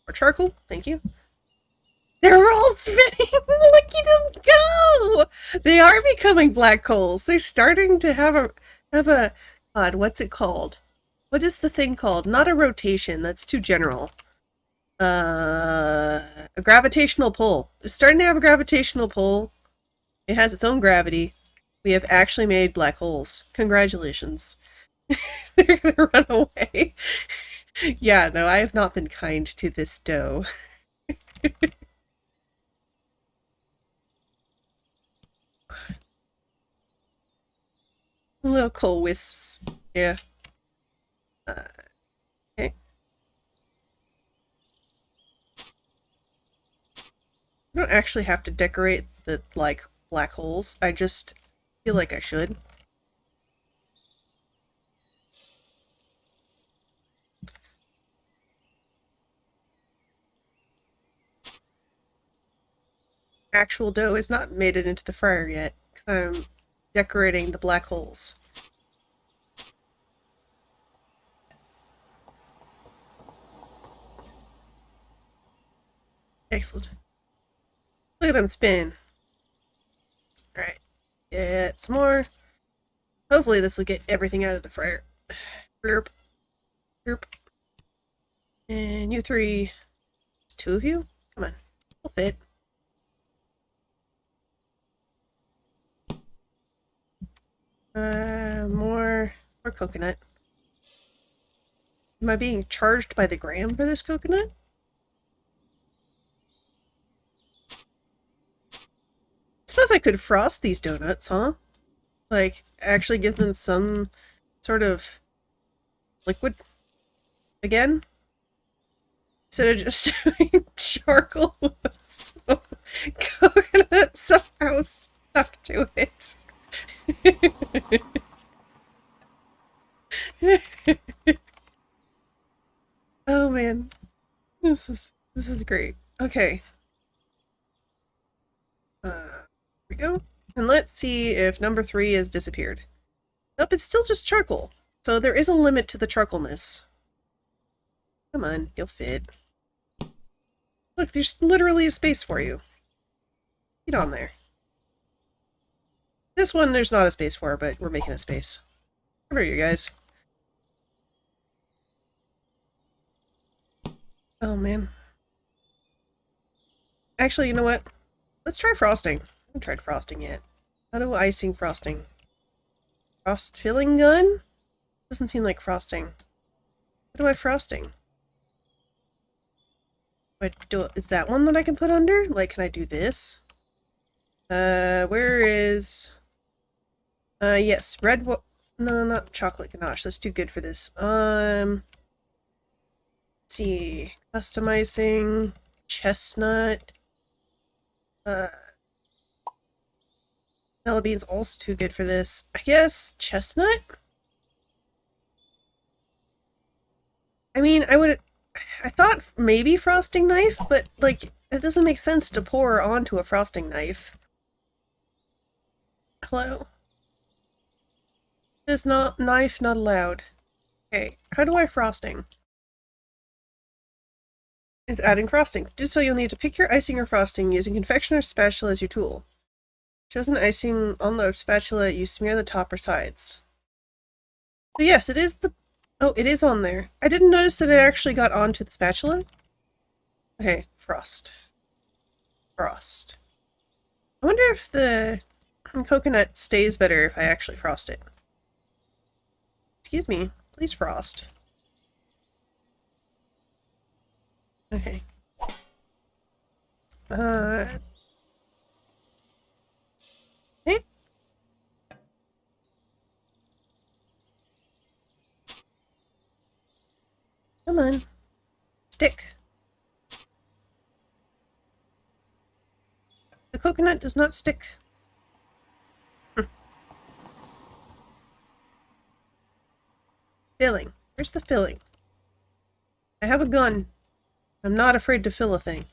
Or charcoal. Thank you. They're all spinning! Look at them go! They are becoming black holes. They're starting to have a God, what's it called? What is the thing called? Not a rotation, that's too general. A gravitational pull. It's starting to have a gravitational pull. It has its own gravity. We have actually made black holes. Congratulations. They're gonna run away. Yeah, no, I have not been kind to this dough. Little coal wisps. Yeah. Okay. I don't actually have to decorate the, like, black holes. I just feel like I should. Actual dough has not made it into the fryer yet, because I'm decorating the black holes. Excellent. Look at them spin. Alright. Get some more. Hopefully this will get everything out of the fryer. Blurp. Blurp. And you three. Two of you? Come on. We'll fit. More coconut. Am I being charged by the gram for this coconut? I suppose I could frost these donuts, huh? Like, actually give them some sort of liquid again? Instead of just doing charcoal with some coconut somehow stuck to it. Oh man. This is great. Okay. Here we go. And let's see if number 3 has disappeared. Nope, it's still just charcoal. So there is a limit to the charcoalness. Come on, you'll fit. Look, there's literally a space for you. Get on there. This one there's not a space for, but we're making a space. Come here, you guys. Oh, man. Actually, you know what? Let's try frosting. I haven't tried frosting yet. How do icing frosting? Frost filling gun? Doesn't seem like frosting. How do I frosting? Is that one that I can put under? Like, can I do this? Where is... yes, no, not chocolate ganache. That's too good for this. Let's see. Customizing. Chestnut. Vanilla beans also too good for this. I guess chestnut? I mean, I thought maybe frosting knife, but, like, it doesn't make sense to pour onto a frosting knife. Hello? This knife not allowed. Okay, how do I frosting? It's adding frosting. To do so, you'll need to pick your icing or frosting using confectioner's spatula as your tool. Chosen icing on the spatula, you smear the top or sides. So yes, it is the... Oh, it is on there. I didn't notice that it actually got onto the spatula. Okay, frost. Frost. I wonder if the coconut stays better if I actually frost it. Excuse me, please frost. Okay. Okay. Come on. Stick. The coconut does not stick. Filling. Where's the filling? I have a gun. I'm not afraid to fill a thing.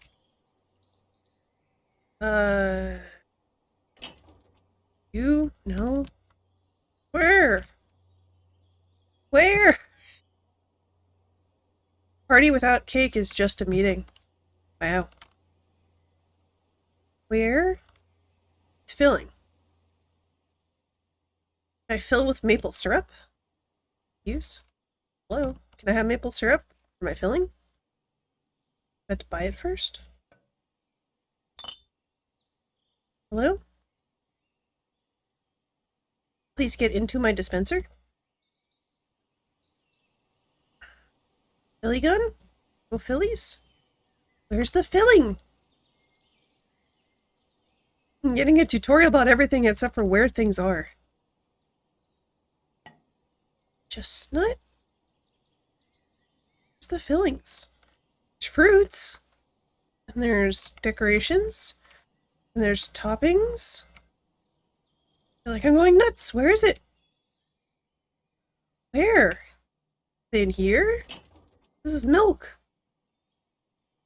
You? No? Where? Where? Party without cake is just a meeting. Wow. Where? It's filling. Can I fill with maple syrup? Use? Hello? Can I have maple syrup for my filling? I have to buy it first? Hello? Please get into my dispenser. Philly gun? Go Phillies? Where's the filling? I'm getting a tutorial about everything except for where things are. Chestnut? Where's the fillings? Fruits? And there's decorations. And there's toppings. I feel like I'm going nuts. Where is it? Where? Is it in here? This is milk.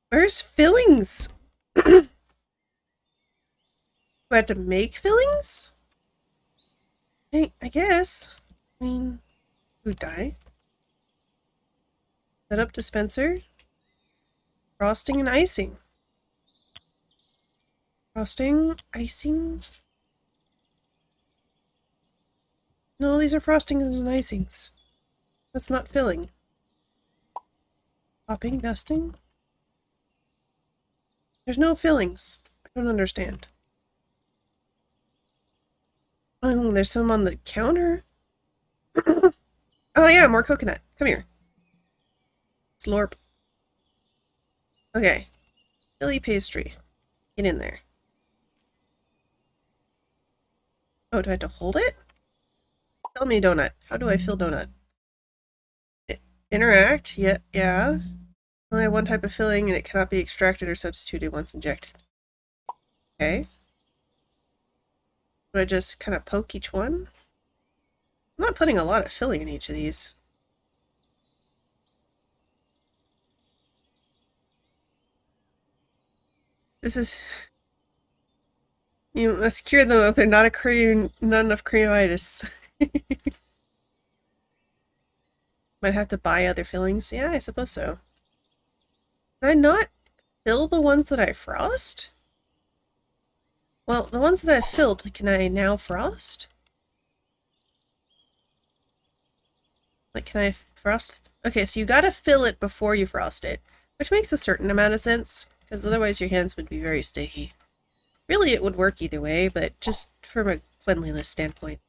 Where's fillings? Do I have to make fillings? I guess. I mean, food dye. Set up dispenser. Frosting and icing. Frosting, icing. No, these are frostings and icings. That's not filling. Popping, dusting. There's no fillings. I don't understand. Oh, there's some on the counter. Oh yeah, more coconut. Come here. Slurp. Okay. Philly pastry. Get in there. Oh, do I have to hold it? Tell me, donut. How do I fill donut? Interact? Yeah. Only have one type of filling and it cannot be extracted or substituted once injected. Okay. Do I just kind of poke each one? I'm not putting a lot of filling in each of these. This is... You must cure them if they're not enough creamitis. Might have to buy other fillings. Yeah, I suppose so. Can I not fill the ones that I frost? Well, the ones that I've filled, can I now frost? Like, can I frost? Okay, so you gotta fill it before you frost it, which makes a certain amount of sense, because otherwise your hands would be very sticky. Really, it would work either way, but just from a cleanliness standpoint.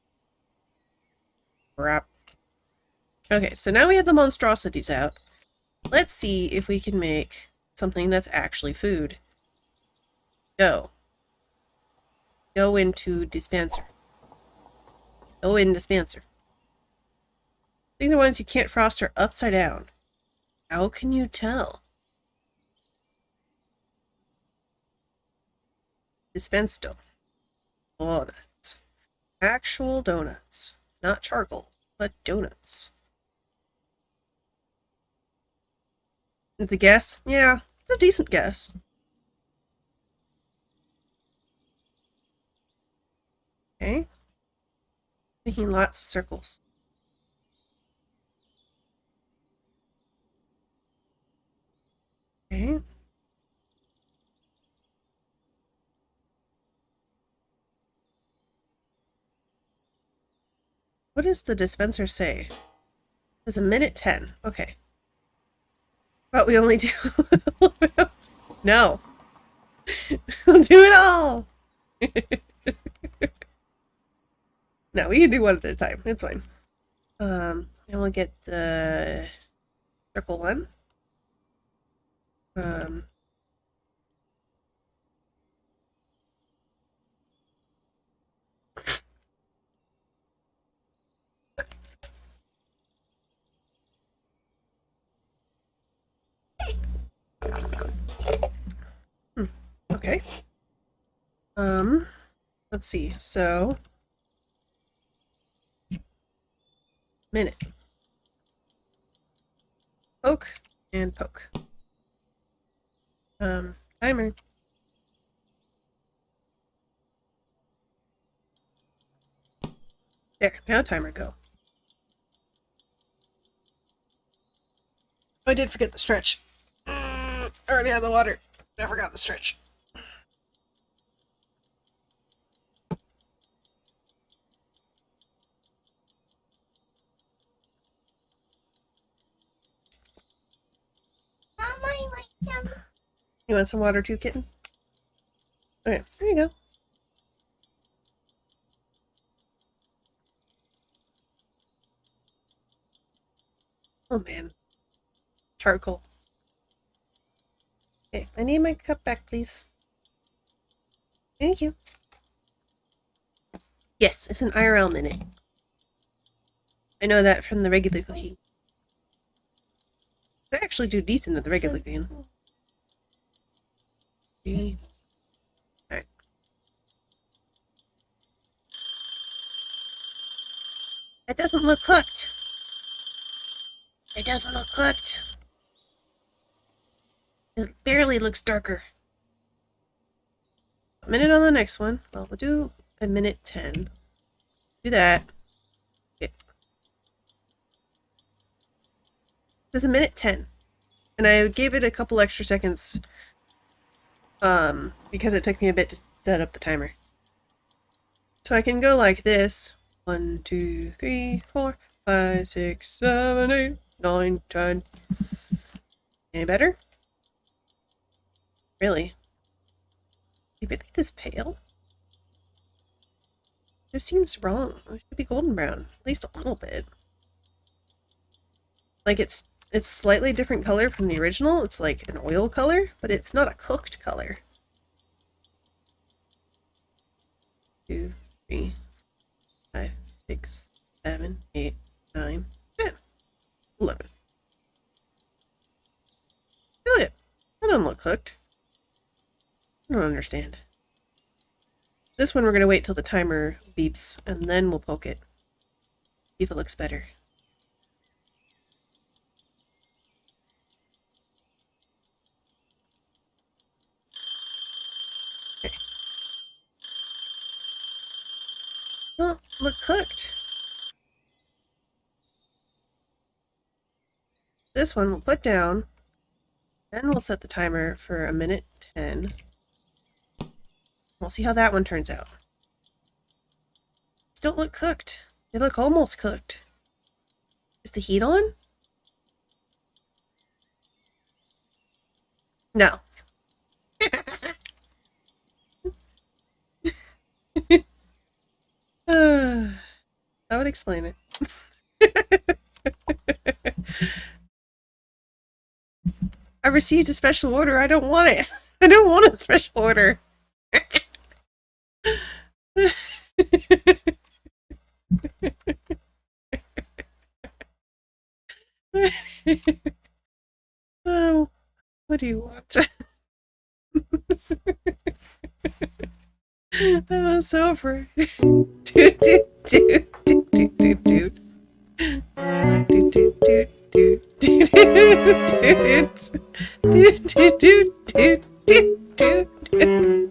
Crap. Okay, so now we have the monstrosities out. Let's see if we can make something that's actually food. Go. Go into dispenser. Go in dispenser. I think the ones you can't frost are upside down. How can you tell? Dispense donuts. Actual donuts. Not charcoal, but donuts. It's a guess? Yeah, it's a decent guess. Okay. Making lots of circles. Okay. What does the dispenser say? It's a minute 10. Okay. But we only do... No. We'll do it all. No, we can do one at a time. It's fine. And we'll get the circle one. Okay. Let's see. So, minute. Poke and poke. Timer. There, now timer go. I did forget the stretch. I already had the water. I forgot the stretch. Mom, I want some. You want some water too, kitten? Okay, there you go. Oh man. Charcoal. Okay, I need my cup back, please. Thank you. Yes, it's an IRL minute. I know that from the regular cooking. I actually do decent at the regular cooking. 3. Alright. It doesn't look cooked. It doesn't look cooked. It barely looks darker. A minute on the next one. Well, we'll do a minute 10. Do that. Okay. There's a minute 10. And I gave it a couple extra seconds because it took me a bit to set up the timer. So I can go like this. 1, 2, 3, 4, 5, 6, 7, 8, 9, 10. Any better? Really? You really this pale? This seems wrong. It should be golden brown. At least a little bit. Like it's slightly different color from the original. It's like an oil color, but it's not a cooked color. 2, 3, 5, 6, 7, 8, 9, 10, 11. Still it. That doesn't look cooked. I don't understand. This one we're going to wait till the timer beeps, and then we'll poke it. See if it looks better. Okay. Well, look cooked. This one we'll put down, then we'll set the timer for a minute 10. We'll see how that one turns out. Still look cooked. They look almost cooked. Is the heat on? No. That would explain it. I received a special order. I don't want it. I don't want a special order. Oh, what do you want? Oh, it's over. Dude, dude, dude, dude, dude, dude, dude. Dude, dude, dude, dude, dude, dude, dude, dude, dude, dude, dude.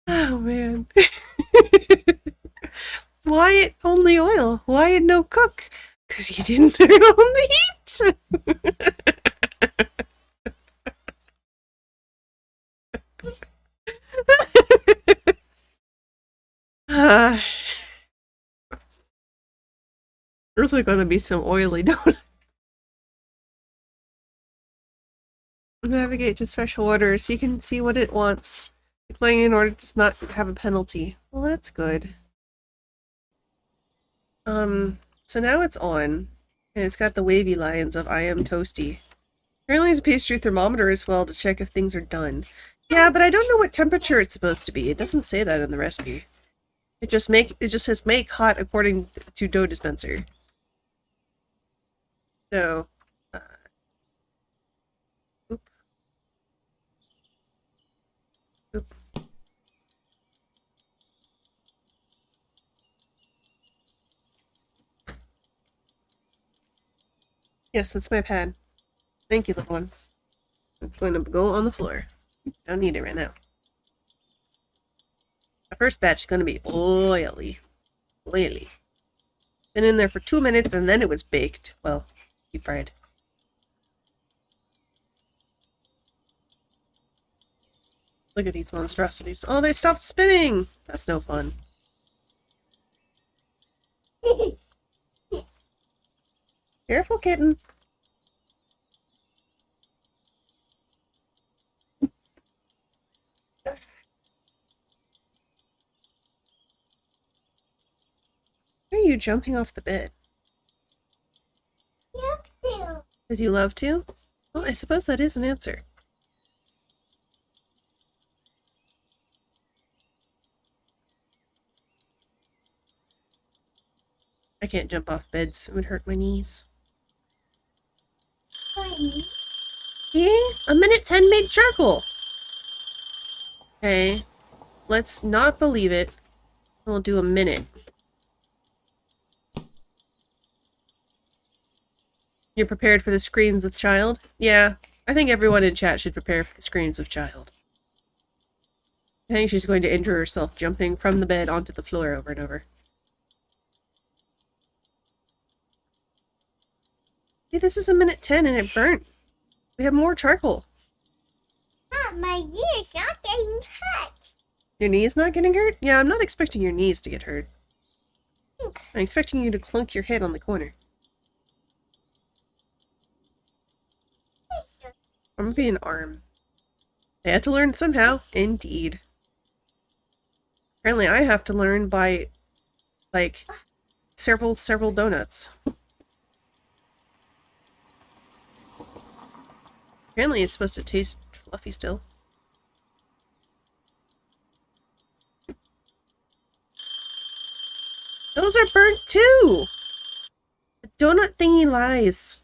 Oh man. Why only oil? Why no cook? Because you didn't turn on the heat. There's like gonna be some oily donuts. Navigate to special orders so you can see what it wants. Declining in order does not have a penalty. Well, that's good. So now it's on, and it's got the wavy lines of I am toasty. Apparently there's a pastry thermometer as well to check if things are done. Yeah, but I don't know what temperature it's supposed to be. It doesn't say that in the recipe. It just says make hot according to dough dispenser. So, oop. Oop. Yes, that's my pad. Thank you, little one. It's going to go on the floor. Don't need it right now. The first batch is going to be oily. Oily. Been in there for 2 minutes and then it was baked. Well, deep fried. Look at these monstrosities. Oh, they stopped spinning! That's no fun. Careful, kitten. Why are you jumping off the bed? Love to. Because you love to? Well, I suppose that is an answer. I can't jump off beds. It would hurt my knees. Funny. See? A minute 10 made charcoal. Okay. Let's not believe it. We'll do a minute. You're prepared for the screams of child? Yeah. I think everyone in chat should prepare for the screams of child. I think she's going to injure herself jumping from the bed onto the floor over and over. See, this is a minute 10 and it burnt. We have more charcoal. My ear's not getting cut. Your knee's not getting hurt? Yeah, I'm not expecting your knees to get hurt. I'm expecting you to clunk your head on the corner. I'm gonna be an arm. I had to learn somehow. Indeed. Apparently I have to learn by, like, several donuts. Apparently it's supposed to taste fluffy still. Those are burnt too! The donut thingy lies.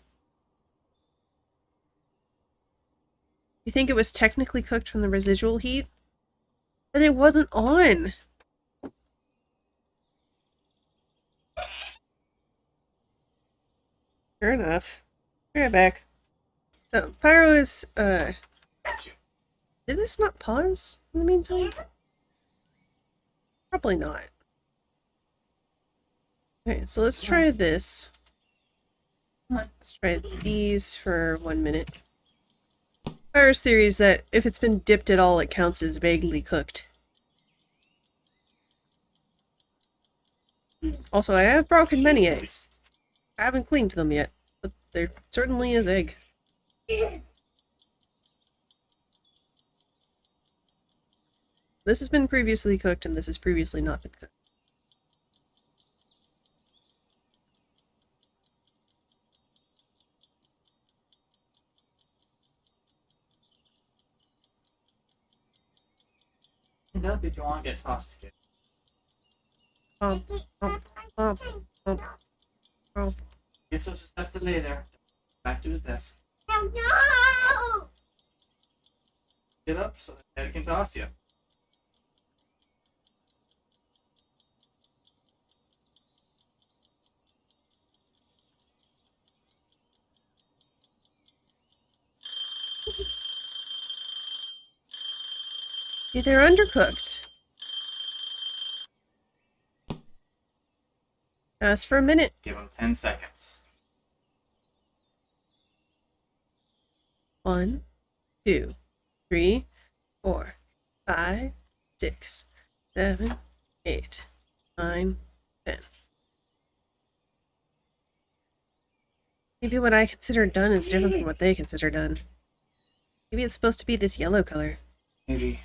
You think it was technically cooked from the residual heat? But it wasn't on! Fair enough. Be right back. So, Pyro is, did this not pause in the meantime? Probably not. Okay, so let's try this. Let's try these for 1 minute. Pyro's theory is that if it's been dipped at all, it counts as vaguely cooked. Also, I have broken many eggs. I haven't cleaned them yet, but there certainly is egg. This has been previously cooked, and this has previously not been cooked. End up if you want to get tossed again. Guess he'll just have to lay there. Back to his desk. Oh no! Get up so that Dad can toss you. See, they're undercooked. Ask for a minute. Give him 10 seconds. 1, 2, 3, 4, 5, 6, 7, 8, 9, 10. Maybe what I consider done is different from what they consider done. Maybe it's supposed to be this yellow color. Maybe.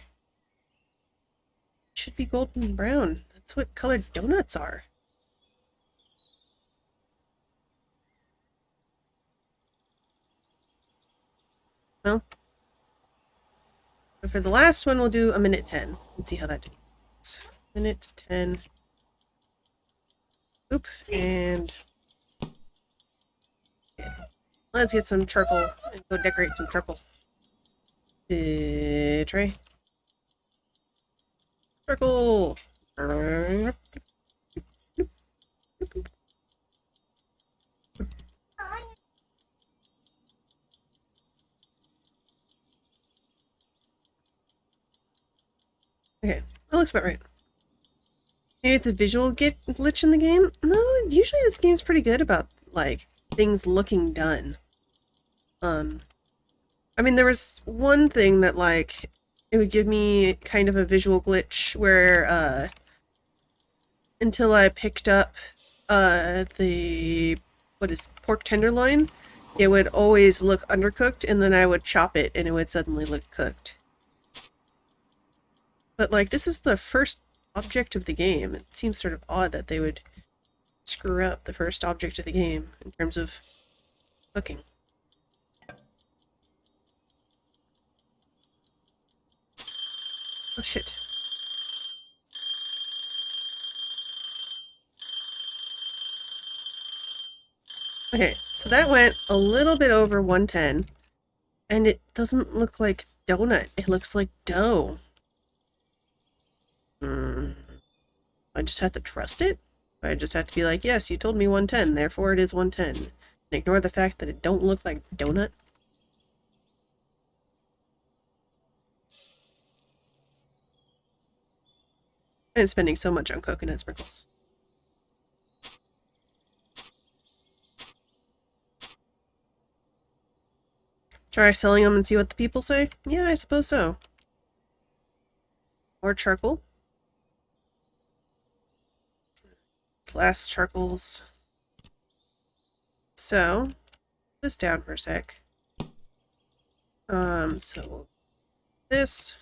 It should be golden brown. That's what colored donuts are. Well, but for the last one, we'll do a minute 10 and see how that goes. Minute 10. Oop, and okay. Let's get some charcoal and go decorate some charcoal. Tray. Charcoal. Okay, that looks about right. Maybe it's a visual glitch in the game? No, usually this game's pretty good about, like, things looking done. I mean, there was one thing that, like, it would give me kind of a visual glitch where, until I picked up, the, pork tenderloin, it would always look undercooked, and then I would chop it, and it would suddenly look cooked. But, like, this is the first object of the game. It seems sort of odd that they would screw up the first object of the game in terms of cooking. Oh shit. Okay, so that went a little bit over 110. And it doesn't look like donut. It looks like dough. I just have to trust it? I just have to be like, yes, you told me 110, therefore it is 110. And ignore the fact that it don't look like donut? And spending so much on coconut sprinkles. Try selling them and see what the people say? Yeah, I suppose so. More charcoal. Last charcoals. So, this down for a sec. So this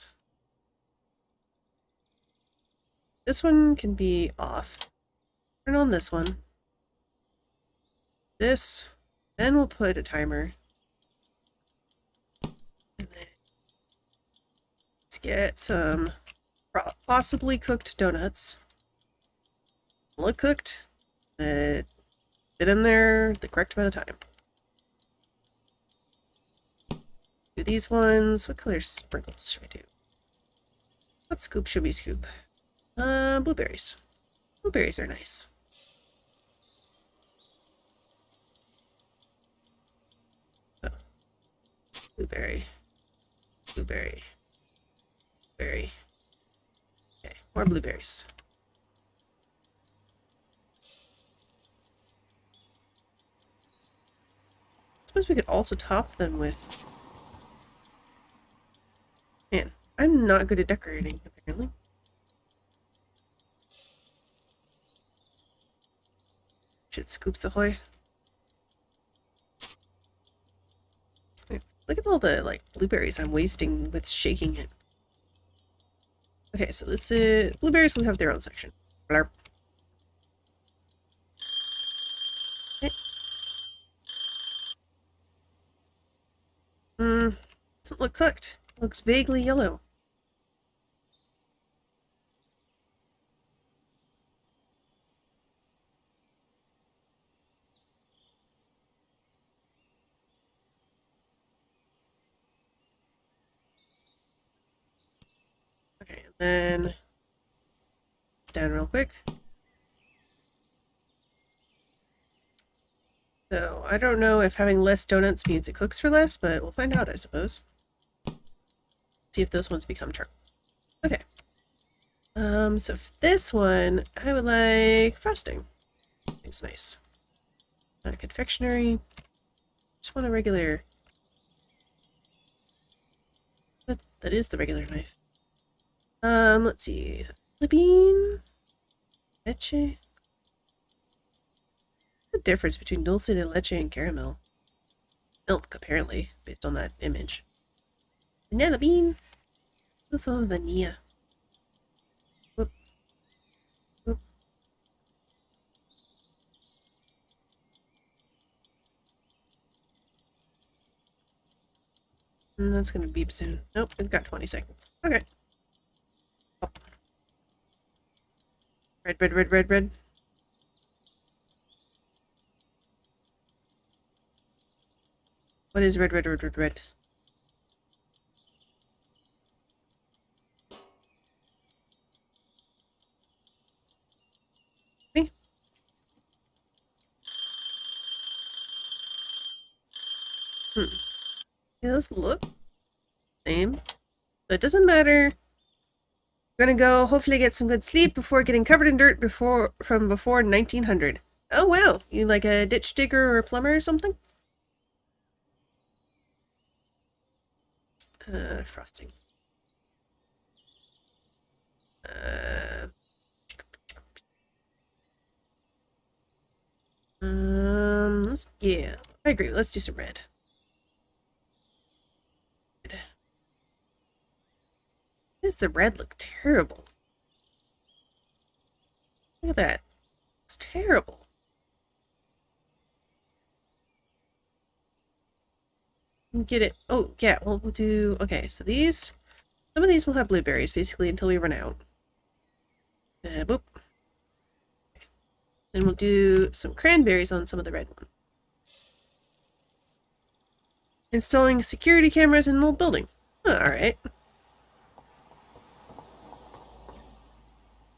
one can be off. Turn on this one. This, then we'll put a timer. And then let's get some possibly cooked donuts. Look cooked, but fit in there the correct amount of time. Do these ones. What color sprinkles should we do? What scoop should we scoop? Blueberries. Blueberries are nice. Oh. Blueberry. Blueberry. Berry. Okay, more blueberries. I suppose we could also top them with... Man, I'm not good at decorating, apparently. Shit, scoops ahoy. Look at all the, like, blueberries I'm wasting with shaking it. Okay, so this is... Blueberries will have their own section. Blarp. Okay. Doesn't look cooked. It looks vaguely yellow. Okay, and then it's down real quick. So I don't know if having less donuts means it cooks for less, but we'll find out, I suppose. See if those ones become charcoal. Okay. So for this one, I would like frosting. It's nice. Not a confectionery. Just want a regular. That is the regular knife. Let's see. Bean. Leche. The difference between dulce de leche and caramel? Milk, apparently, based on that image. Vanilla bean. Also vanilla. Whoop. Whoop. And that's gonna beep soon. Nope, it's got 20 seconds. Okay. Oh. Red, red, red, red, red. What is red, red, red, red, red? Me? Yeah, those look same. But it doesn't matter. We're gonna go hopefully get some good sleep before getting covered in dirt from before 1900. Oh wow, you like a ditch digger or a plumber or something? Frosting. Yeah, I agree. Let's do some red. Why does the red look terrible? Look at that. It's terrible. Get it. Oh, yeah, we'll do... Okay, so these... Some of these will have blueberries, basically, until we run out. Boop. Then we'll do some cranberries on some of the red ones. Installing security cameras in an old building. Oh, alright.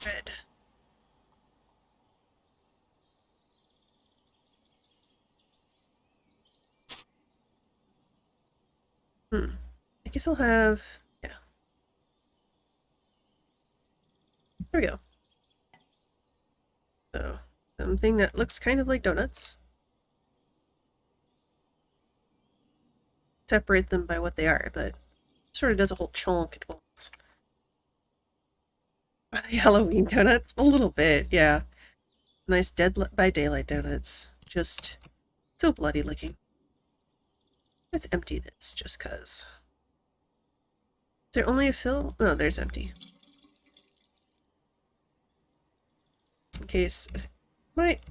Red. I guess I'll have... yeah. There we go. So, something that looks kind of like donuts. Separate them by what they are, but sort of does a whole chunk at once. Halloween donuts? A little bit, yeah. Nice Dead by Daylight donuts. Just so bloody looking. Let's empty this, just cuz. Is there only a fill? No, there's empty. In case...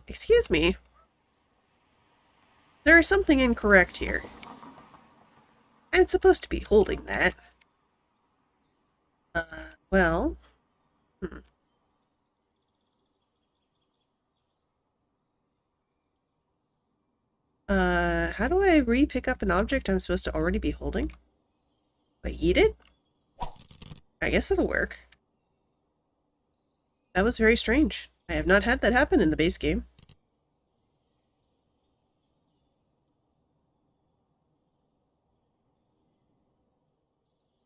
excuse me. There is something incorrect here. I'm supposed to be holding that. Well... how do I re-pick up an object I'm supposed to already be holding? Do I eat it? I guess it'll work. That was very strange. I have not had that happen in the base game.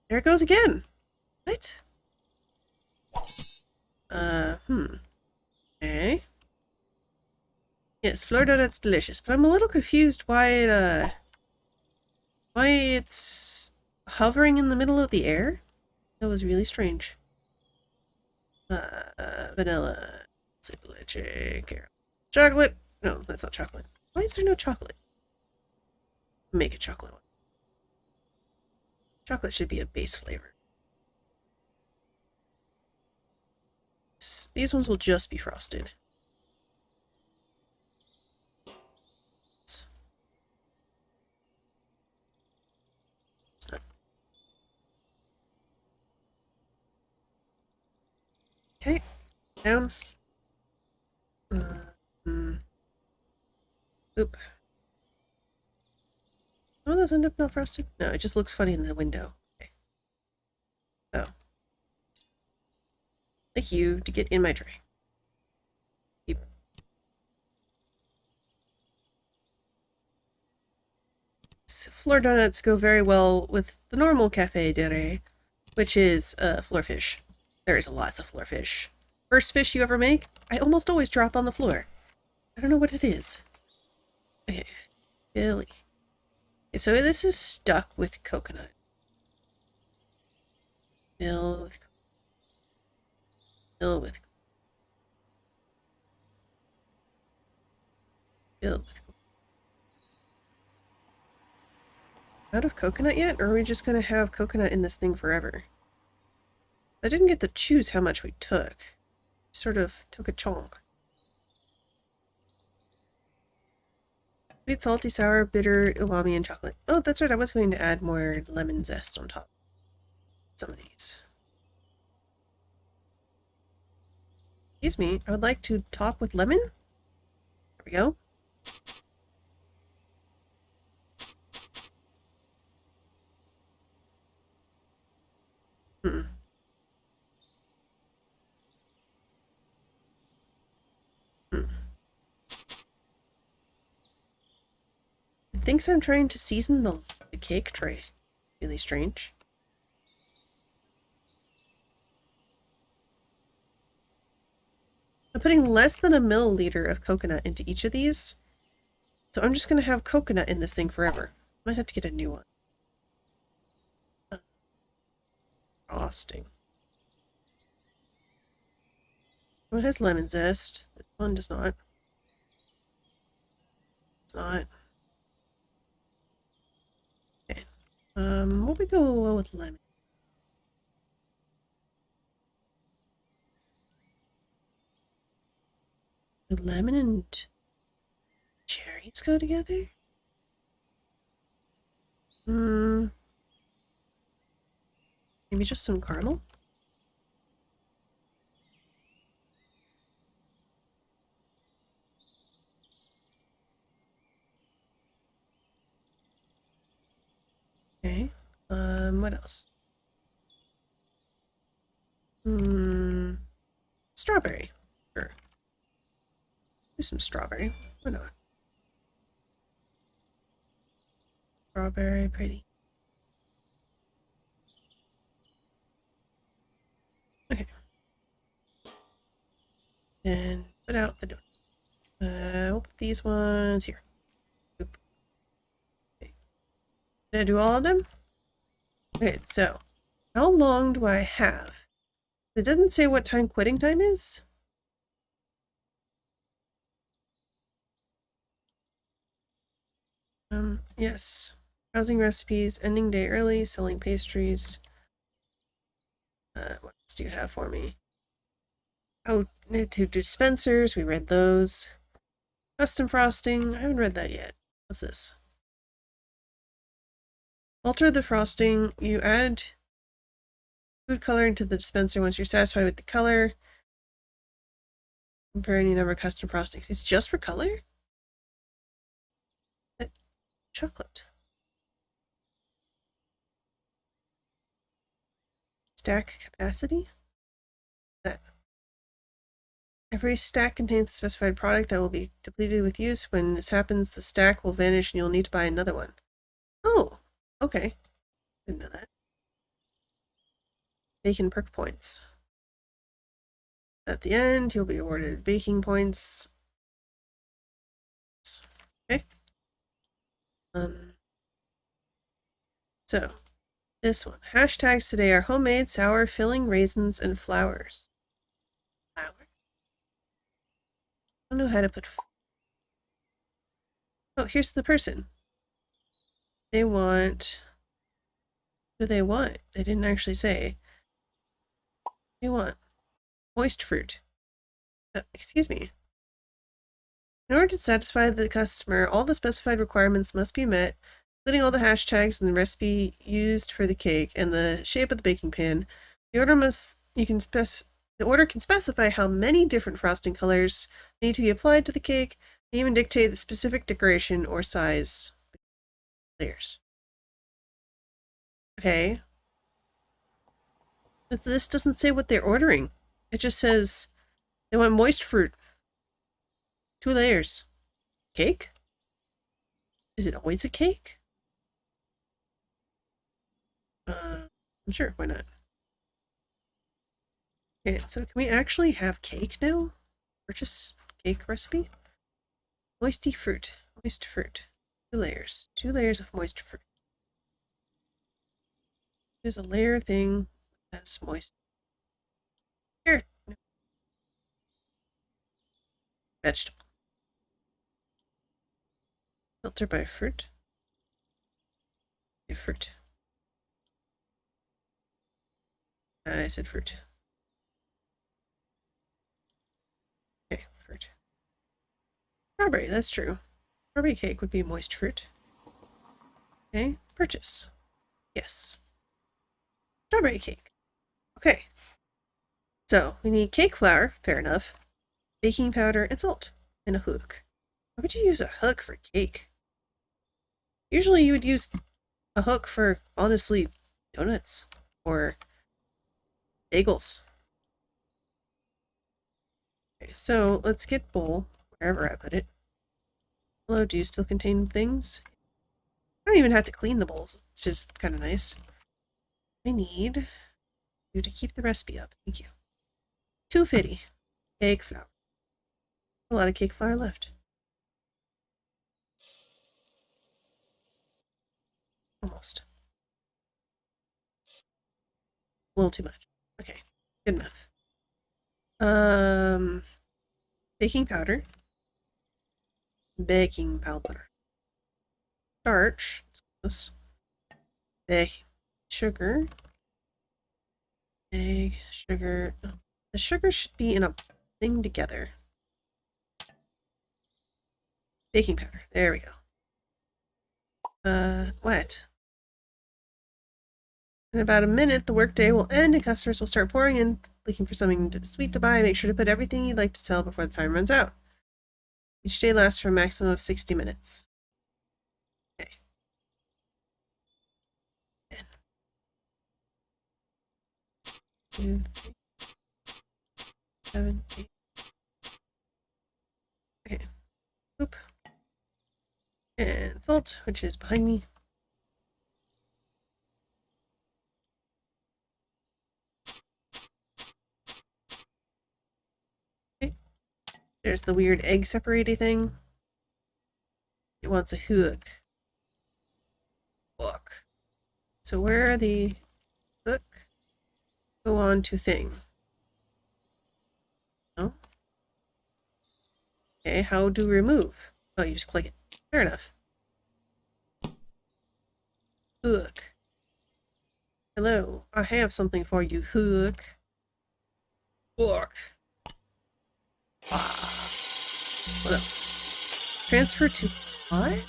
There it goes again! What? Okay. Yes, flour donut's delicious, but I'm a little confused why it's hovering in the middle of the air? That was really strange. Vanilla, simple caramel. Chocolate! No, that's not chocolate. Why is there no chocolate? Make a chocolate one. Chocolate should be a base flavor. These ones will just be frosted. Okay, down. Oop. Oh, those end up not frosted? No, it just looks funny in the window. Okay. Oh. Thank you to get in my tray. Keep. Floor donuts go very well with the normal cafe de re, which is floor fish. There is lots of floor fish. First fish you ever make, I almost always drop on the floor. I don't know what it is. Okay, Billy. Okay, so this is stuck with coconut. Fill with fill with fill with out of coconut yet, or are we just gonna have coconut in this thing forever? I didn't get to choose how much we took. Sort of took a chunk. Sweet, salty, sour, bitter, umami, and chocolate. Oh, that's right, I was going to add more lemon zest on top of some of these. Excuse me, I would like to top with lemon. There we go. It thinks I'm trying to season the cake tray. Really strange. I'm putting less than a milliliter of coconut into each of these. So I'm just going to have coconut in this thing forever. Might have to get a new one. Frosting. One has lemon zest. This one does not. It's not. Okay. What we go with lemon? Do lemon and cherries go together? Maybe just some caramel? else? Strawberry. Sure. Do some strawberry. Why not? Strawberry, pretty. Okay. And put out the donut. We'll put these ones here. Oop. Okay. Did I do all of them? Okay, so how long do I have? It doesn't say what time quitting time is. Yes. Browsing recipes, ending day early, selling pastries. What else do you have for me? Oh, to dispensers, we read those. Custom frosting, I haven't read that yet. What's this? Alter the frosting. You add food coloring to the dispenser once you're satisfied with the color. Compare any number of custom frostings. It's just for color? That chocolate. Stack capacity? That. Every stack contains a specified product that will be depleted with use. When this happens, the stack will vanish and you'll need to buy another one. Oh, okay. Didn't know that. Bacon perk points. At the end, you'll be awarded baking points. Okay. So, this one. Hashtags today are homemade, sour, filling, raisins, and flowers. Flour? I don't know how to put... Oh, here's the person. They want... What do they want? They didn't actually say. They want moist fruit. Excuse me. In order to satisfy the customer, all the specified requirements must be met, including all the hashtags and the recipe used for the cake and the shape of the baking pan. The order can specify how many different frosting colors need to be applied to the cake, and even dictate the specific decoration or size layers. Okay. But this doesn't say what they're ordering. It just says they want moist fruit. 2 layers. Cake? Is it always a cake? Sure, why not? Okay, so can we actually have cake now? Purchase cake recipe? Moisty fruit. Moist fruit. 2 layers. 2 layers of moist fruit. There's a layer thing that's moist. Here. Vegetable. Filter by fruit. Okay, fruit. I said fruit. Okay, fruit. Strawberry, that's true. Strawberry cake would be moist fruit. Okay, purchase. Yes. Strawberry cake. Okay. So, we need cake flour, fair enough, baking powder, and salt, and a hook. Why would you use a hook for cake? Usually you would use a hook for, honestly, donuts or bagels. Okay, so let's get bowl, wherever I put it. Hello, do you still contain things? I don't even have to clean the bowls, it's just kind of nice. I need you to keep the recipe up. Thank you. 250 cake flour. A lot of cake flour left. Almost. A little too much. Okay, good enough. Baking powder. Baking powder. Starch. Let's baking sugar. Egg, sugar. Oh, the sugar should be in a thing together. Baking powder. There we go. What? In about a minute, the workday will end and customers will start pouring in, looking for something sweet to buy. Make sure to put everything you'd like to sell before the time runs out. Each day lasts for a maximum of 60 minutes. Okay. 2, 3, 7, 8. Okay. Oop. And salt, which is behind me. Okay. There's the weird egg separating thing. It wants a hook. Hook. So where are the hook? Go on to thing. No? Okay, how do remove? Oh, you just click it. Fair enough. Hook. Hello, I have something for you, hook. Hook. Ah. What else? Transfer to pot?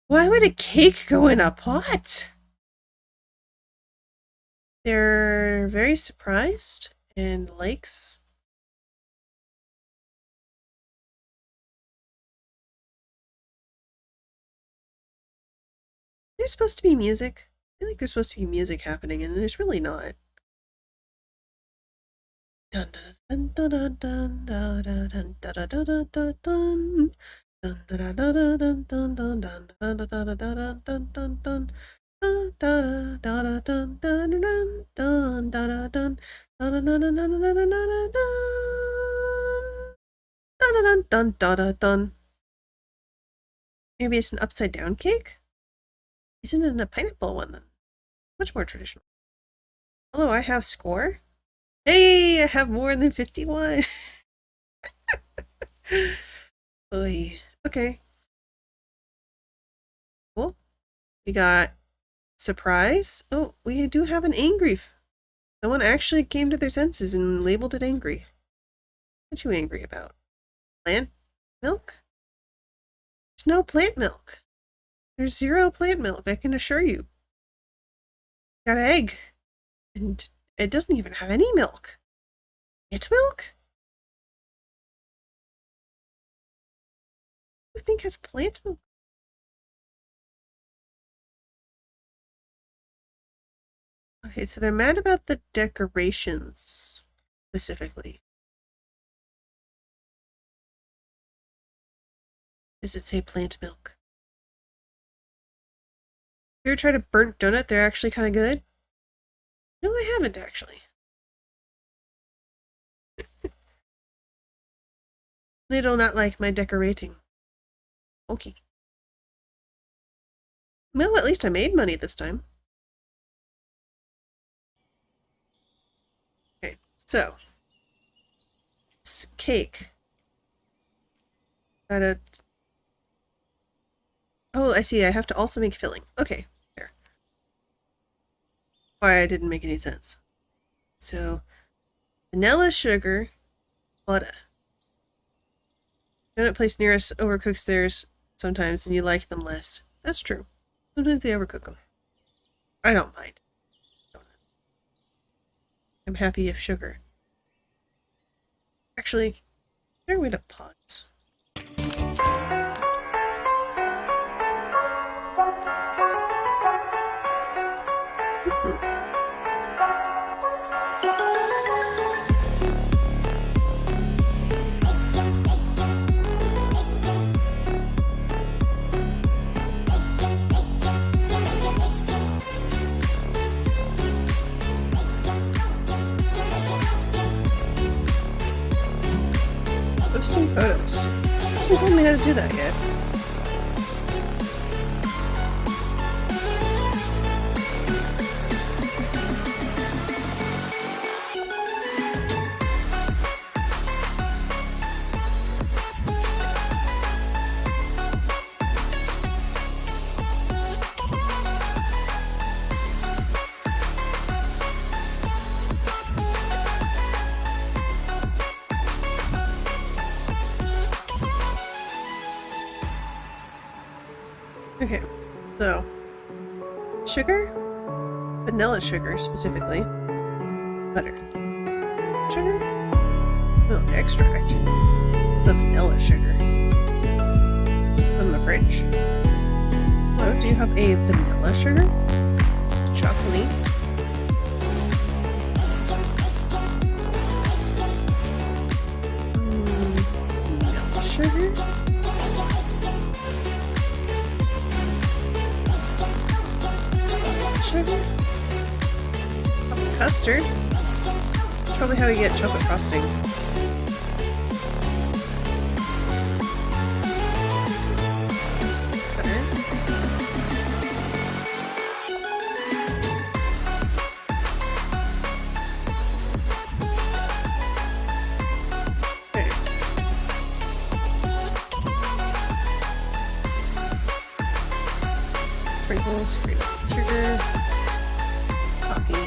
Why would a cake go in a pot? They're very surprised and likes. There's supposed to be music. I feel like there's supposed to be music happening, and there's really not. Dun dun dun dun dun dun dun dun dun dun dun dun dun. Dun dun dun dun dun dun dun dun dun dun dun dun dun dun dun. Dun dun dun dun dun dun dun dun dun dun dun dun dun dun dun dun dun. Maybe it's an upside down cake? Isn't it a pineapple one then? Much more traditional. Hello, I have score. Hey, I have more than 51. Oy. Okay. Cool. We got surprise. Oh, we do have an angry. Someone actually came to their senses and labeled it angry. What you angry about? Plant milk? There's no plant milk. There's 0 plant milk, I can assure you. Got an egg. And it doesn't even have any milk. It's milk? Who do you think has plant milk? Okay, so they're mad about the decorations, specifically. Does it say plant milk? You ever tried a burnt donut? They're actually kind of good? No, I haven't, actually. They do not like my decorating. Okay. Well, at least I made money this time. Okay, so. It's cake. Gotta... Oh, I see. I have to also make filling. Okay, there. Why I didn't make any sense. So, vanilla, sugar, butter. Donut place nearest overcooks theirs sometimes, and you like them less. That's true. Sometimes they overcook them. I don't mind. I'm happy if sugar. Actually, is there a way to pause? Posting photos. Hasn't told me how to do that yet. Okay, so sugar, vanilla sugar specifically, butter, sugar, milk extract. It's a vanilla sugar from the fridge. Oh, do you have a vanilla sugar? Chocolate. custard. That's probably how you get chocolate frosting. Butter. Okay. Sprinkles, grated sugar, coffee.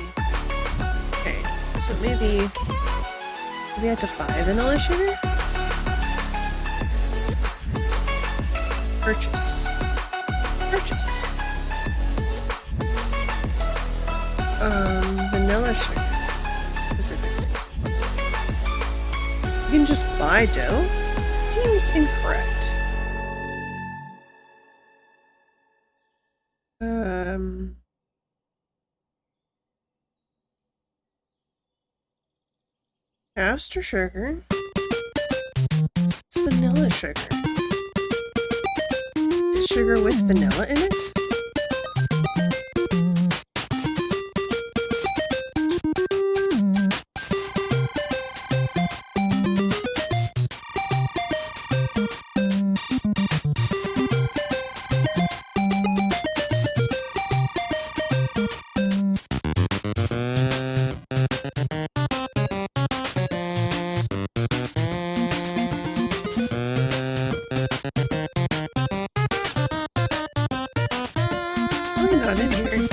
Okay, so maybe I have to buy vanilla sugar? Purchase. Vanilla sugar. Specifically. You can just buy dough? Seems incorrect. Caster sugar. It's vanilla sugar. Is sugar with vanilla in it? Not in here.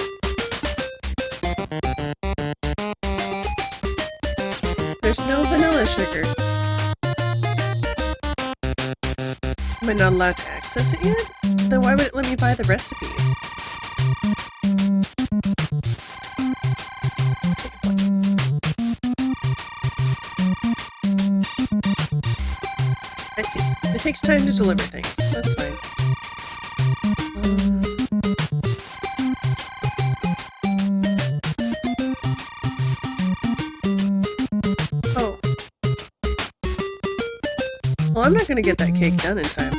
There's no vanilla sugar. Am I not allowed to access it yet? Then why would it let me buy the recipe? I see. It takes time to deliver things. That's fine. Well, I'm not going to get that cake done in time.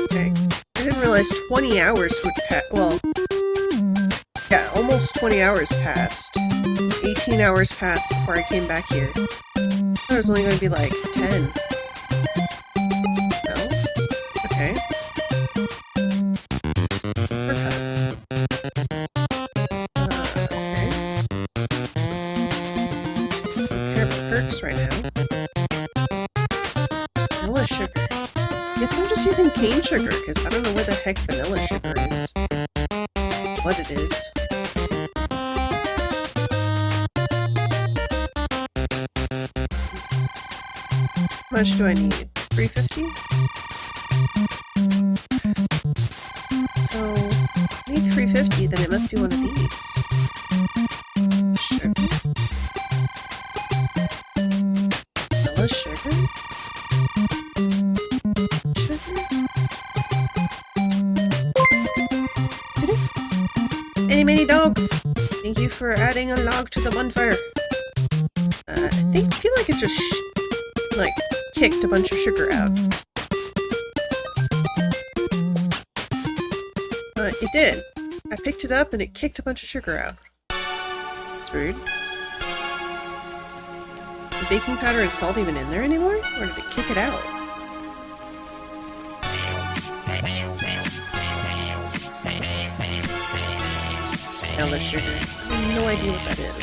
Okay. I didn't realize 20 hours would pass. Well, yeah, almost 20 hours passed. 18 hours passed before I came back here. I thought it was only going to be like 10. No? Okay. Right now. Vanilla sugar. Guess I'm just using cane sugar because I don't know where the heck vanilla sugar is. What it is. How much do I need? 350? So, I need 350, then it must be one of these. Sugar. Sugar? Many dogs! Thank you for adding a log to the bonfire. I feel like it just kicked a bunch of sugar out. It did. I picked it up and it kicked a bunch of sugar out. It's rude. The baking powder and salt even in there anymore? Or did it kick it out? Vanilla sugar. I have no idea what that is.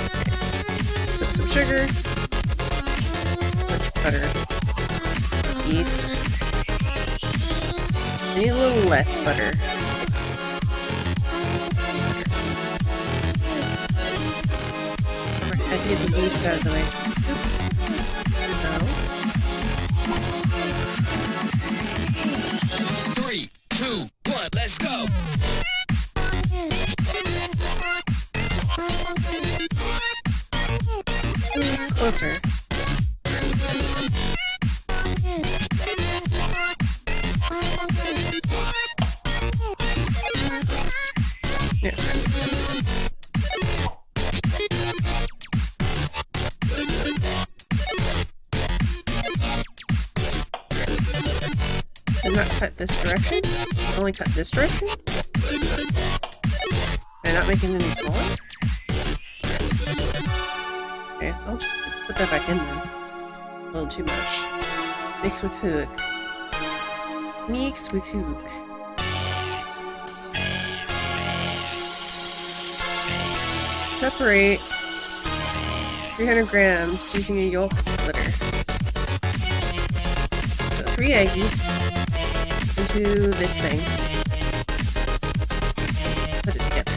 Okay. So some sugar. Bunch of butter. Yeast. I need a little less butter. I have to get the yeast out of the way. No. 3, 2, 1, let's go! It's closer. Yeah. Can I not cut this direction? Only cut this direction? Am I not making it any smaller? Okay, I'll just put that back in then. A little too much. Mix with hook. Mix with hook. Separate 300 grams using a yolk splitter. So 3 eggies into this thing. Put it together.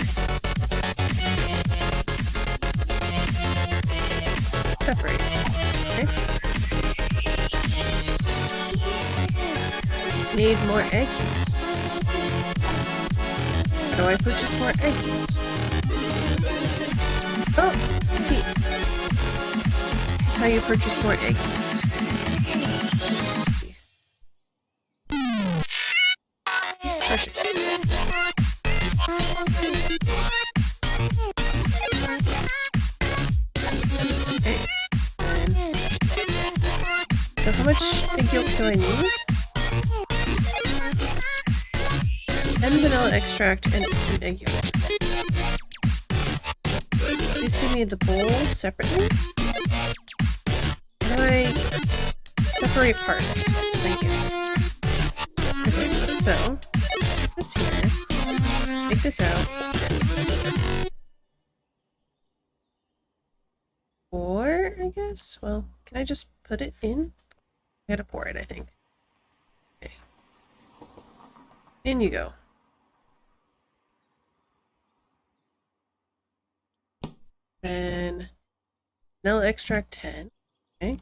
Separate. Okay. Need more eggies. How do I purchase more eggies? Oh, see. This is how you purchase more eggies. Precious. Okay. So how much egg yolk do I need? 10 vanilla extract and 2 egg yolk. Please give me the bowl separately. How do I separate parts? Thank you. Okay, so this here. Take this out. Or, I guess? Well, can I just put it in? I gotta pour it, I think. Okay. In you go. And vanilla extract 10. Okay.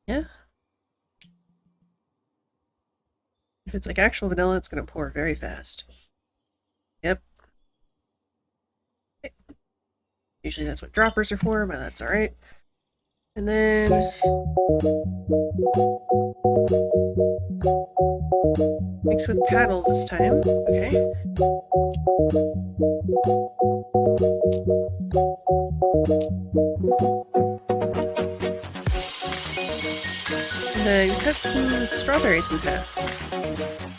Yeah. If it's like actual vanilla, it's going to pour very fast. Yep. Okay. Usually that's what droppers are for, but that's alright. And then mix with paddle this time. Okay. And then cut some strawberries in half.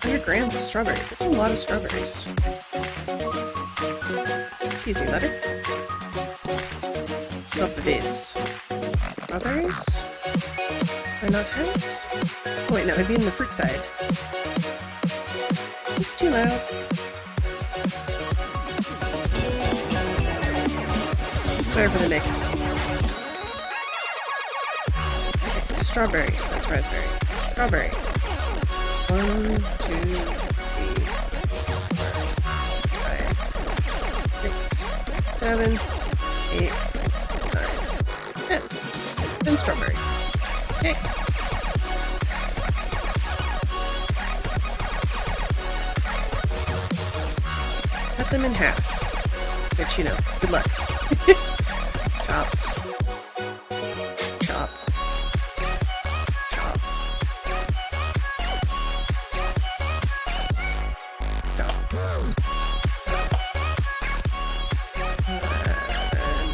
100 grams of strawberries. That's a lot of strawberries. Excuse me, butter. Off the base. Strawberries? Am I not house? Oh wait, no, I'd be in the fruit side. It's too loud. Sorry for the mix. Okay, strawberry. That's raspberry. Strawberry. 1, 2, 3, 4, 5, 6, 7, 8, 9, 10. 10 strawberry. Okay. Cut them in half. Which, you know, good luck. Chop. Chop. Chop. Chop. And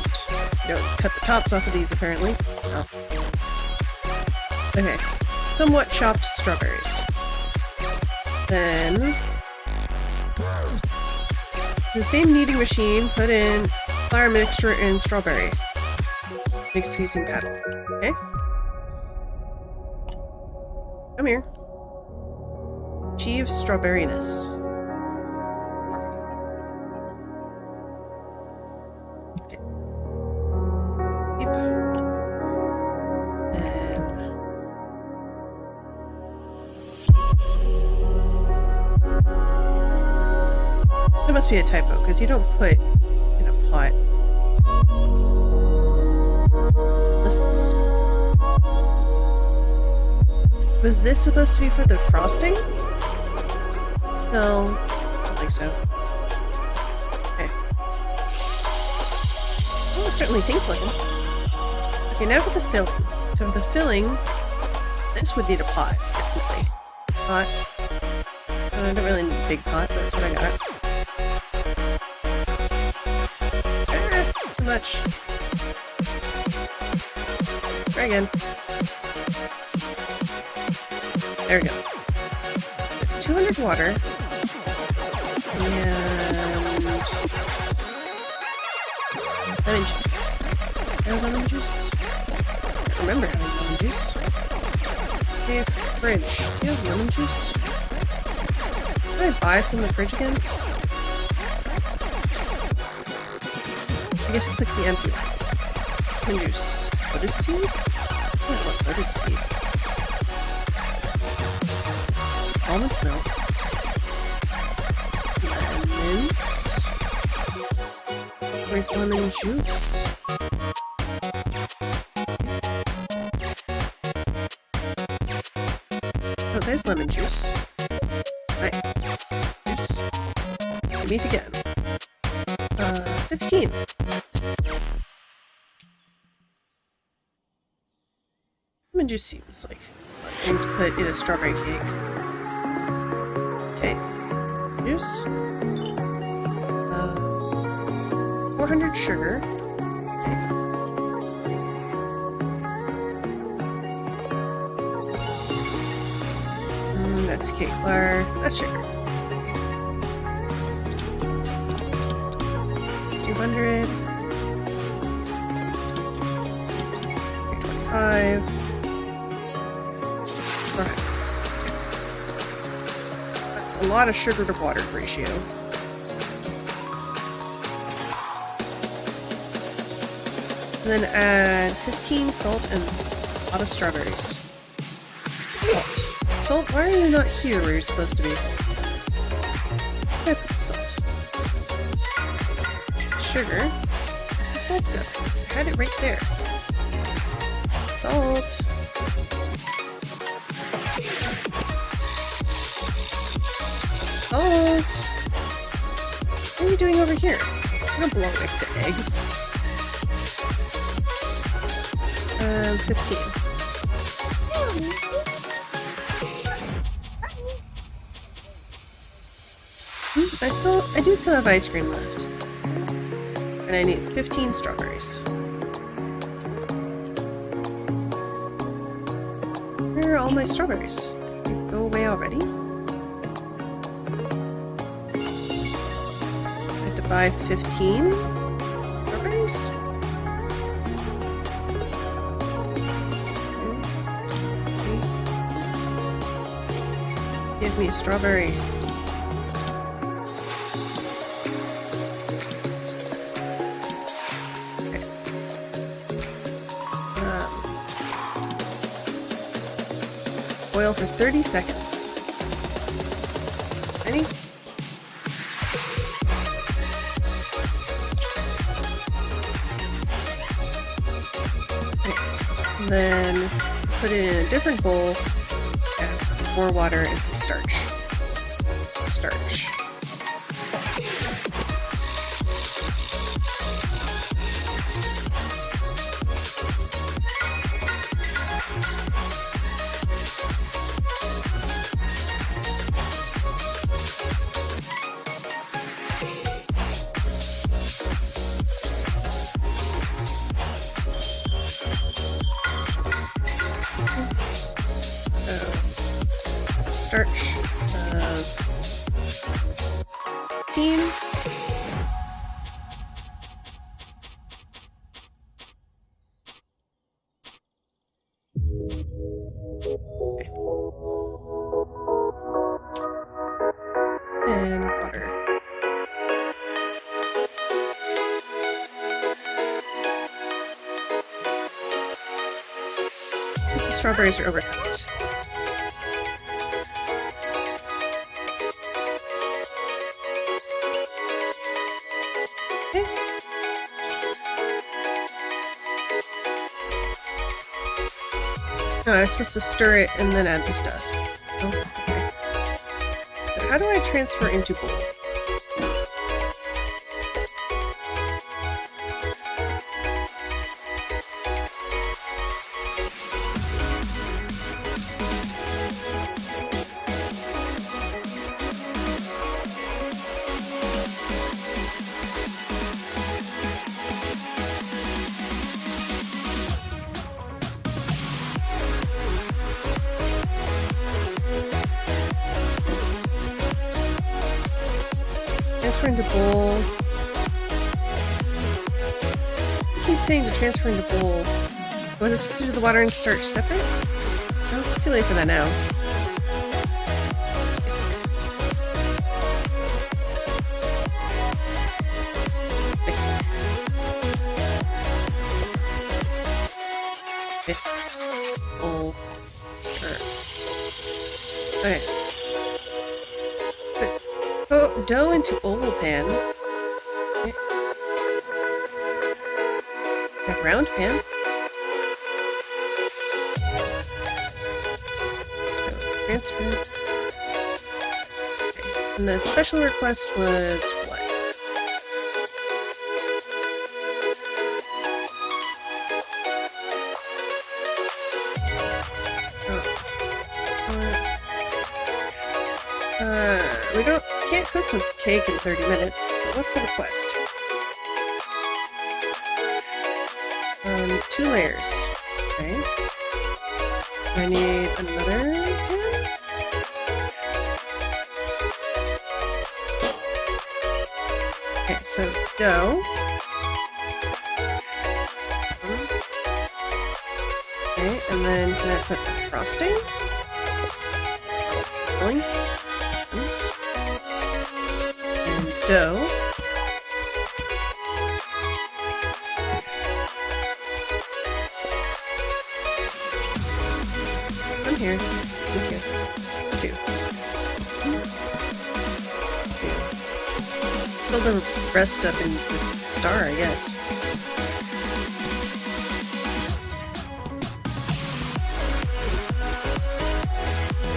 don't cut the tops off of these, apparently. Oh. Okay. Somewhat chopped strawberries. Then the same kneading machine, put in flour mixture and strawberry. Mix using paddle. Okay? Come here. Achieve strawberryness. Okay. Keep. And there must be a typo, because you don't put in a pot. Was this supposed to be for the frosting? No, I don't think so. Okay. Oh, it's certainly pink looking. Okay, now for the filling. So for the filling, this would need a pot, definitely. Pot. I don't really need a big pot, but that's what I got. So much. Try again. There we go. 200 water. And lemon juice. And lemon juice. I remember having lemon juice. Okay, fridge. Do you have lemon juice? Can I buy from the fridge again? I guess click the empty. Lemon juice. Lotus seed? I don't want lotus seed. Almond milk. Lemons. Where's lemon juice? Oh, there's lemon juice. Right. Juice. To meet again. 15. Lemon juice seems like I need to put in a strawberry cake. Okay. Juice. 400 sugar. Okay. That's cake flour. That's sugar. 200. 25. Right. That's a lot of sugar to water ratio. And then add 15 salt and a lot of strawberries. Salt. Salt, why are you not here where you're supposed to be? I put the salt. Sugar. Where's the salt go? I had it right there. Salt. Salt. What are you doing over here? I don't belong next to eggs. 15. I do still have ice cream left. And I need 15 strawberries. Where are all my strawberries? They go away already? I have to buy 15 strawberries? Give me a strawberry. Okay. Boil for 30 seconds. Ready? Okay. And then put it in a different bowl. More water and some starch. Starch. Starch of 15. Okay. And water. These strawberries are overcooked. No, I was supposed to stir it and then add the stuff. Oh, okay. So how do I transfer into bowl? transfer into bowl. I keep saying to transfer into bowl. Was I supposed to do the water and starch separate? No, it's too late for that now. Whisk. Bowl. Stir. Okay. Put dough into oval pan. Okay. A round pan. Transfer. Okay. And the special request was what? We can't cook the cake in 30 minutes. But what's the request? 2 layers. Okay. I need another pan? Okay, so dough. Okay, and then can I put the frosting? Filling. And dough. I'm here. Thank you. 2. Fill the rest up in the star, I guess.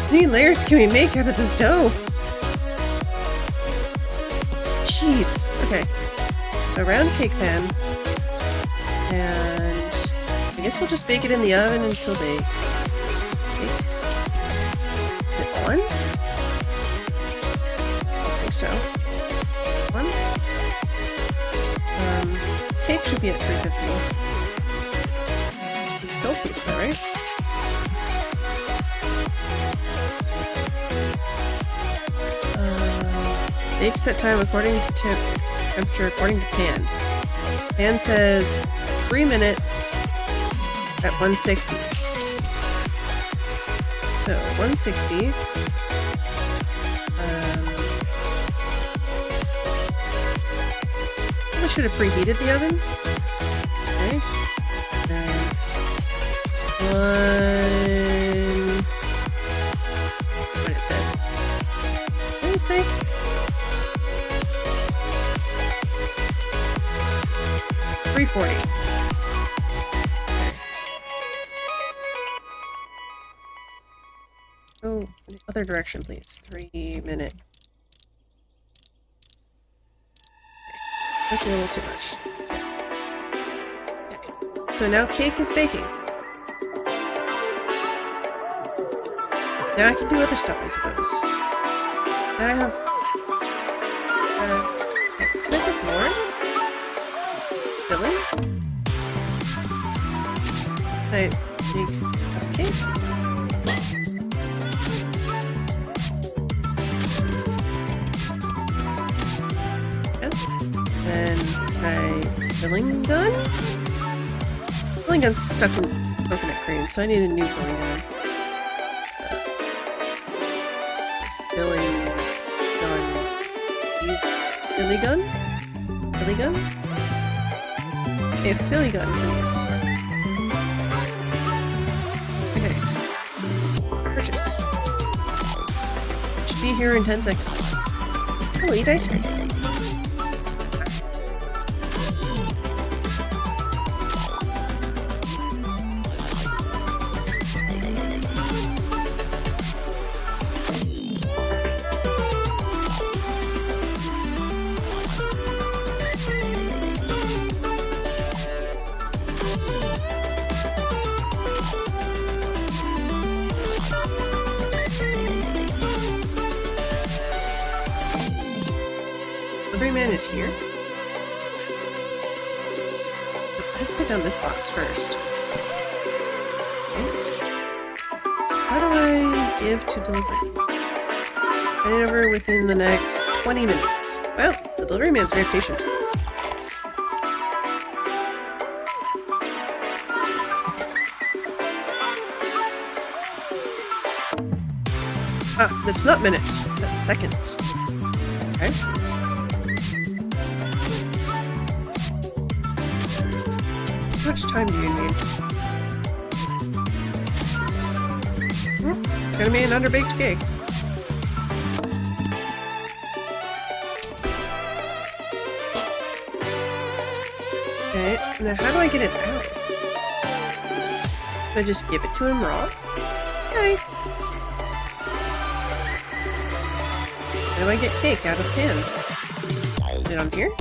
How many layers can we make out of this dough? Jeez. Okay. So round cake pan. And I guess we'll just bake it in the oven until they bake. Is it on? I think so. On? Cake should be at 350. Celsius though, right? Bake set time according to temperature according to pan. Pan says 3 minutes at 160. So 160. I should have preheated the oven. Okay. What did it say? What did it say? $340. Oh, the other direction, please. 3 minute. Okay. That's a little too much. Okay. So now cake is baking. Now I can do other stuff, I suppose. Now I have... can I put more? Filling? I make cupcakes. Yep. Then my filling gun? Filling gun's stuck in coconut cream, so I need a new filling gun. Filling gun. Use Philly gun? Philly gun? A Philly gun, please. Okay. Purchase. Should be here in 10 seconds. I'll eat ice cream. Man is here. So I put down this box first. Okay. How do I give to delivery? Send it over within the next 20 minutes. Well, the delivery man's very patient. Ah, that's not minutes. That's seconds. Okay. How much time do you need? It's gonna be an underbaked cake. Okay, now how do I get it out? Do I just give it to him raw? Okay. How do I get cake out of pan? Is it on here?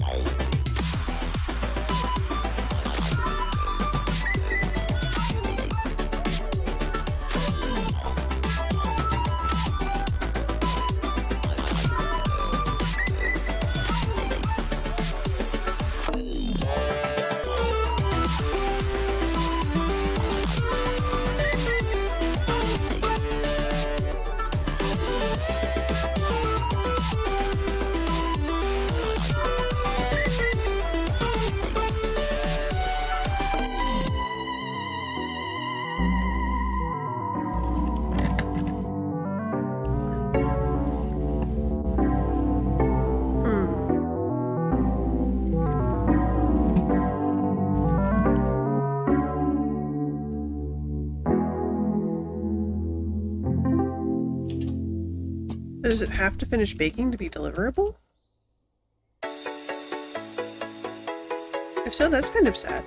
Does it have to finish baking to be deliverable? If so, that's kind of sad.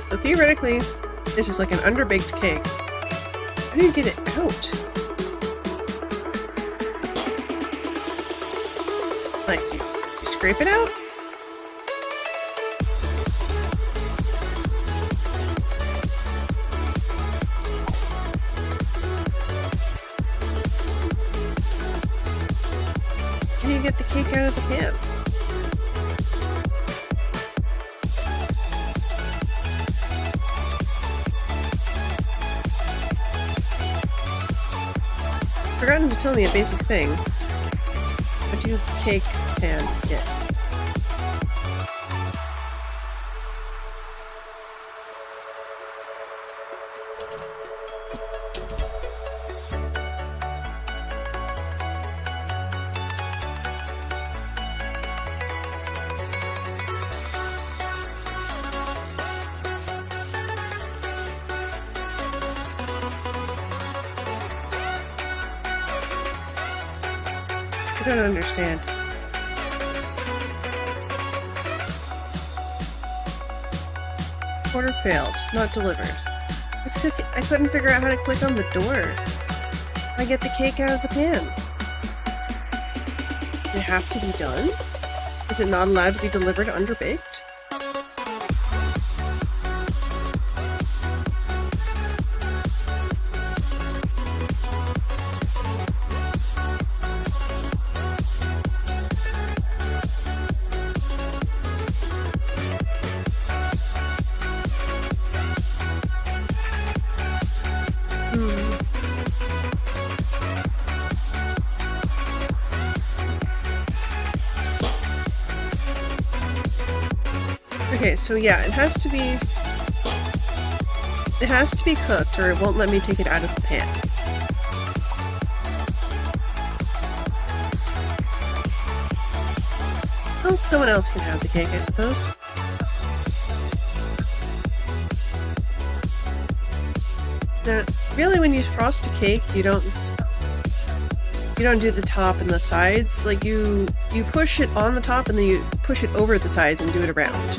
So theoretically, this is like an underbaked cake. How do you get it out? Like, you scrape it out? How do you get the cake out of the pan? Forgotten to tell me a basic thing. What do cake pan get? I don't understand. Order failed. Not delivered. It's because I couldn't figure out how to click on the door. I get the cake out of the pan. Does it have to be done? Is it not allowed to be delivered underbaked? Okay, so yeah, it has to be cooked or it won't let me take it out of the pan. Well, someone else can have the cake, I suppose. Now, really when you frost a cake, you don't You don't do the top and the sides. Like you push it on the top and then you push it over the sides and do it around.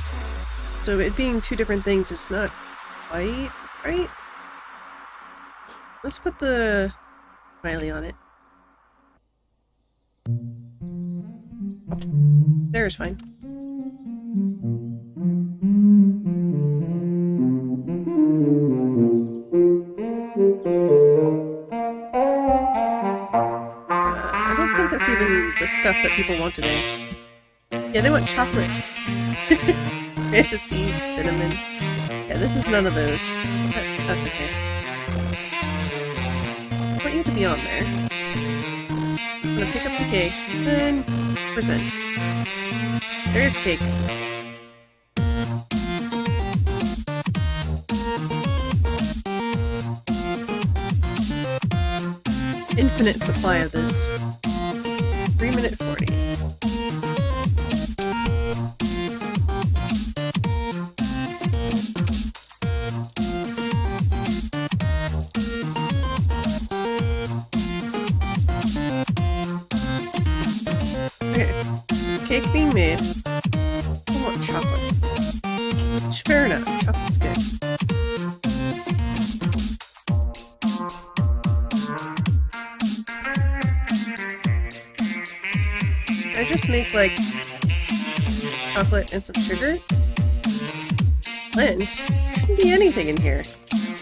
So it being two different things is not quite right. Let's put the smiley on it. There's fine. I don't think that's even the stuff that people want today. Yeah, they want chocolate. Fantasy, cinnamon. Yeah, this is none of those. That's okay. I want you to be on there. I'm gonna pick up the cake and present. There's cake. Infinite supply of this. 3-minute 40. Okay, cake being made. I want chocolate. Fair enough, chocolate's good. I just make like chocolate and some sugar. Blend? Shouldn't be anything in here.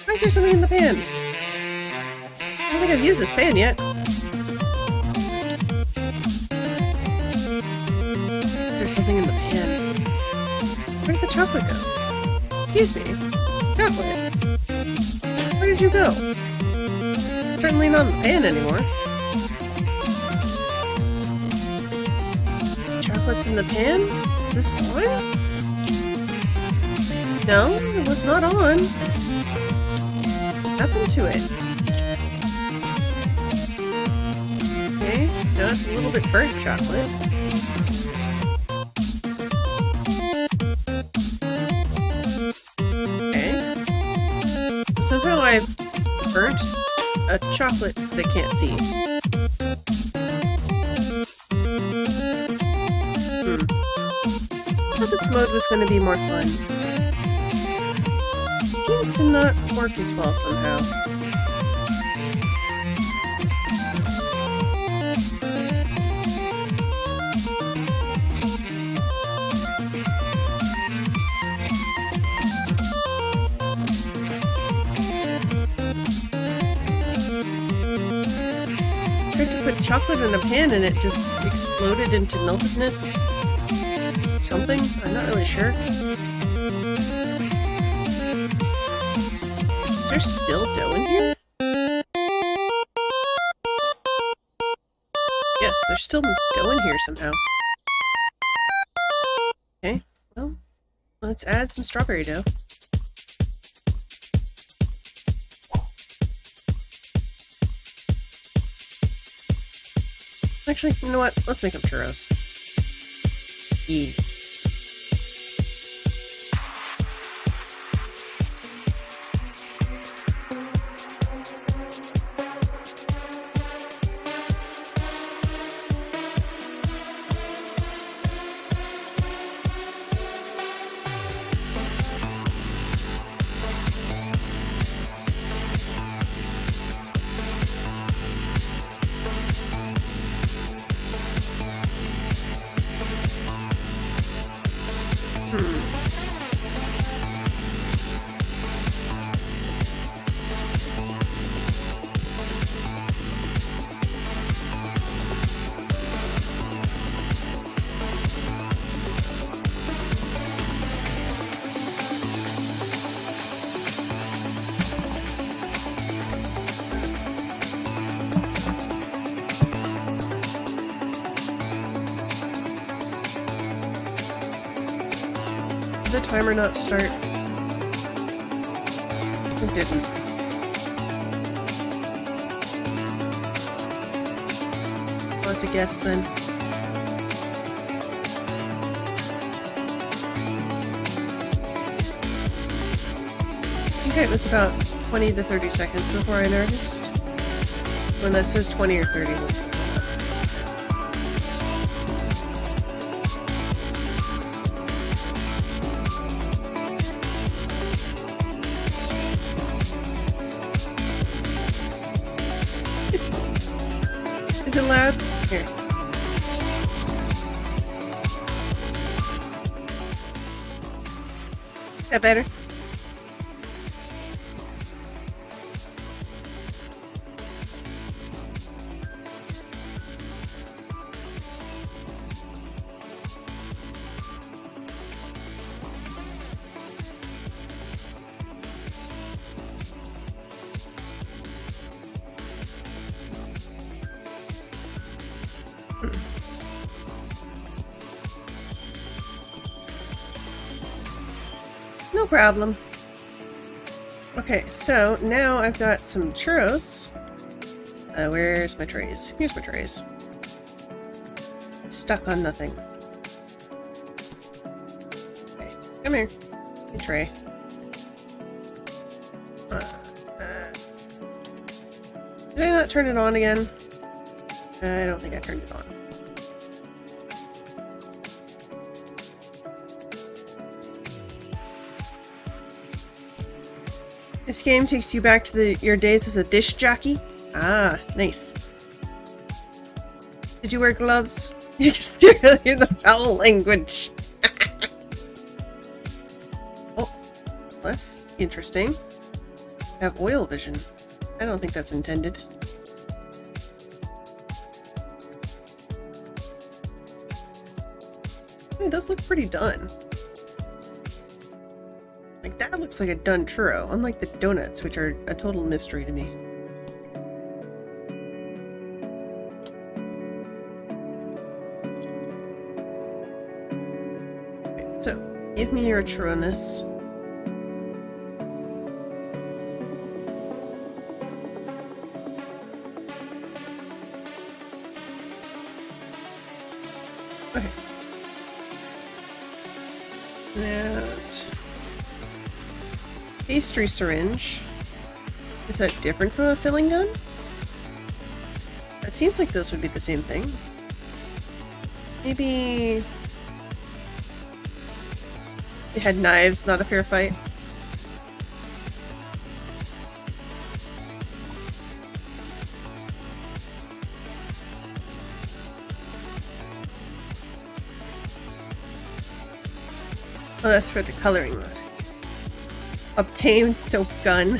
Why is there something in the pan? I don't think I've used this pan yet. Is there something in the pan? Where did the chocolate go? Excuse me. Chocolate? Where did you go? Certainly not in the pan anymore. Chocolate's in the pan? Is this on? No, it was not on. What happened to it? Okay, now it's a little bit burnt chocolate. Okay. Somehow I've burnt a chocolate that I can't see. I thought this mode was going to be more fun. It seems to not work as well somehow. Tried to put chocolate in a pan and it just exploded into meltedness. Something? I'm not really sure. Is there still dough in here? Yes, there's still dough in here somehow. Okay, well, let's add some strawberry dough. Actually, you know what? Let's make them churros. Yeah. The timer not start? It didn't. I'll have to guess then. Okay, it was about 20 to 30 seconds before I noticed. When that says 20 or 30, Is it loud? Here. That better? No problem. Okay, so now I've got some churros. Where's my trays? Here's my trays. Stuck on nothing. Okay, come here. Hey, tray. Did I not turn it on again? I don't think I turned it on. This game takes you back to your days as a dish jockey? Ah, nice. Did you wear gloves? You can still hear the foul language. Oh, that's interesting. I have oil vision. I don't think that's intended. Hey, those look pretty done. Like, that looks like a done churro, unlike the donuts, which are a total mystery to me. Okay, so, give me your churro-ness. Okay. That pastry syringe. Is that different from a filling gun? It seems like those would be the same thing. Maybe they had knives, not a fair fight. Oh, that's for the coloring mode. Obtained soap gun.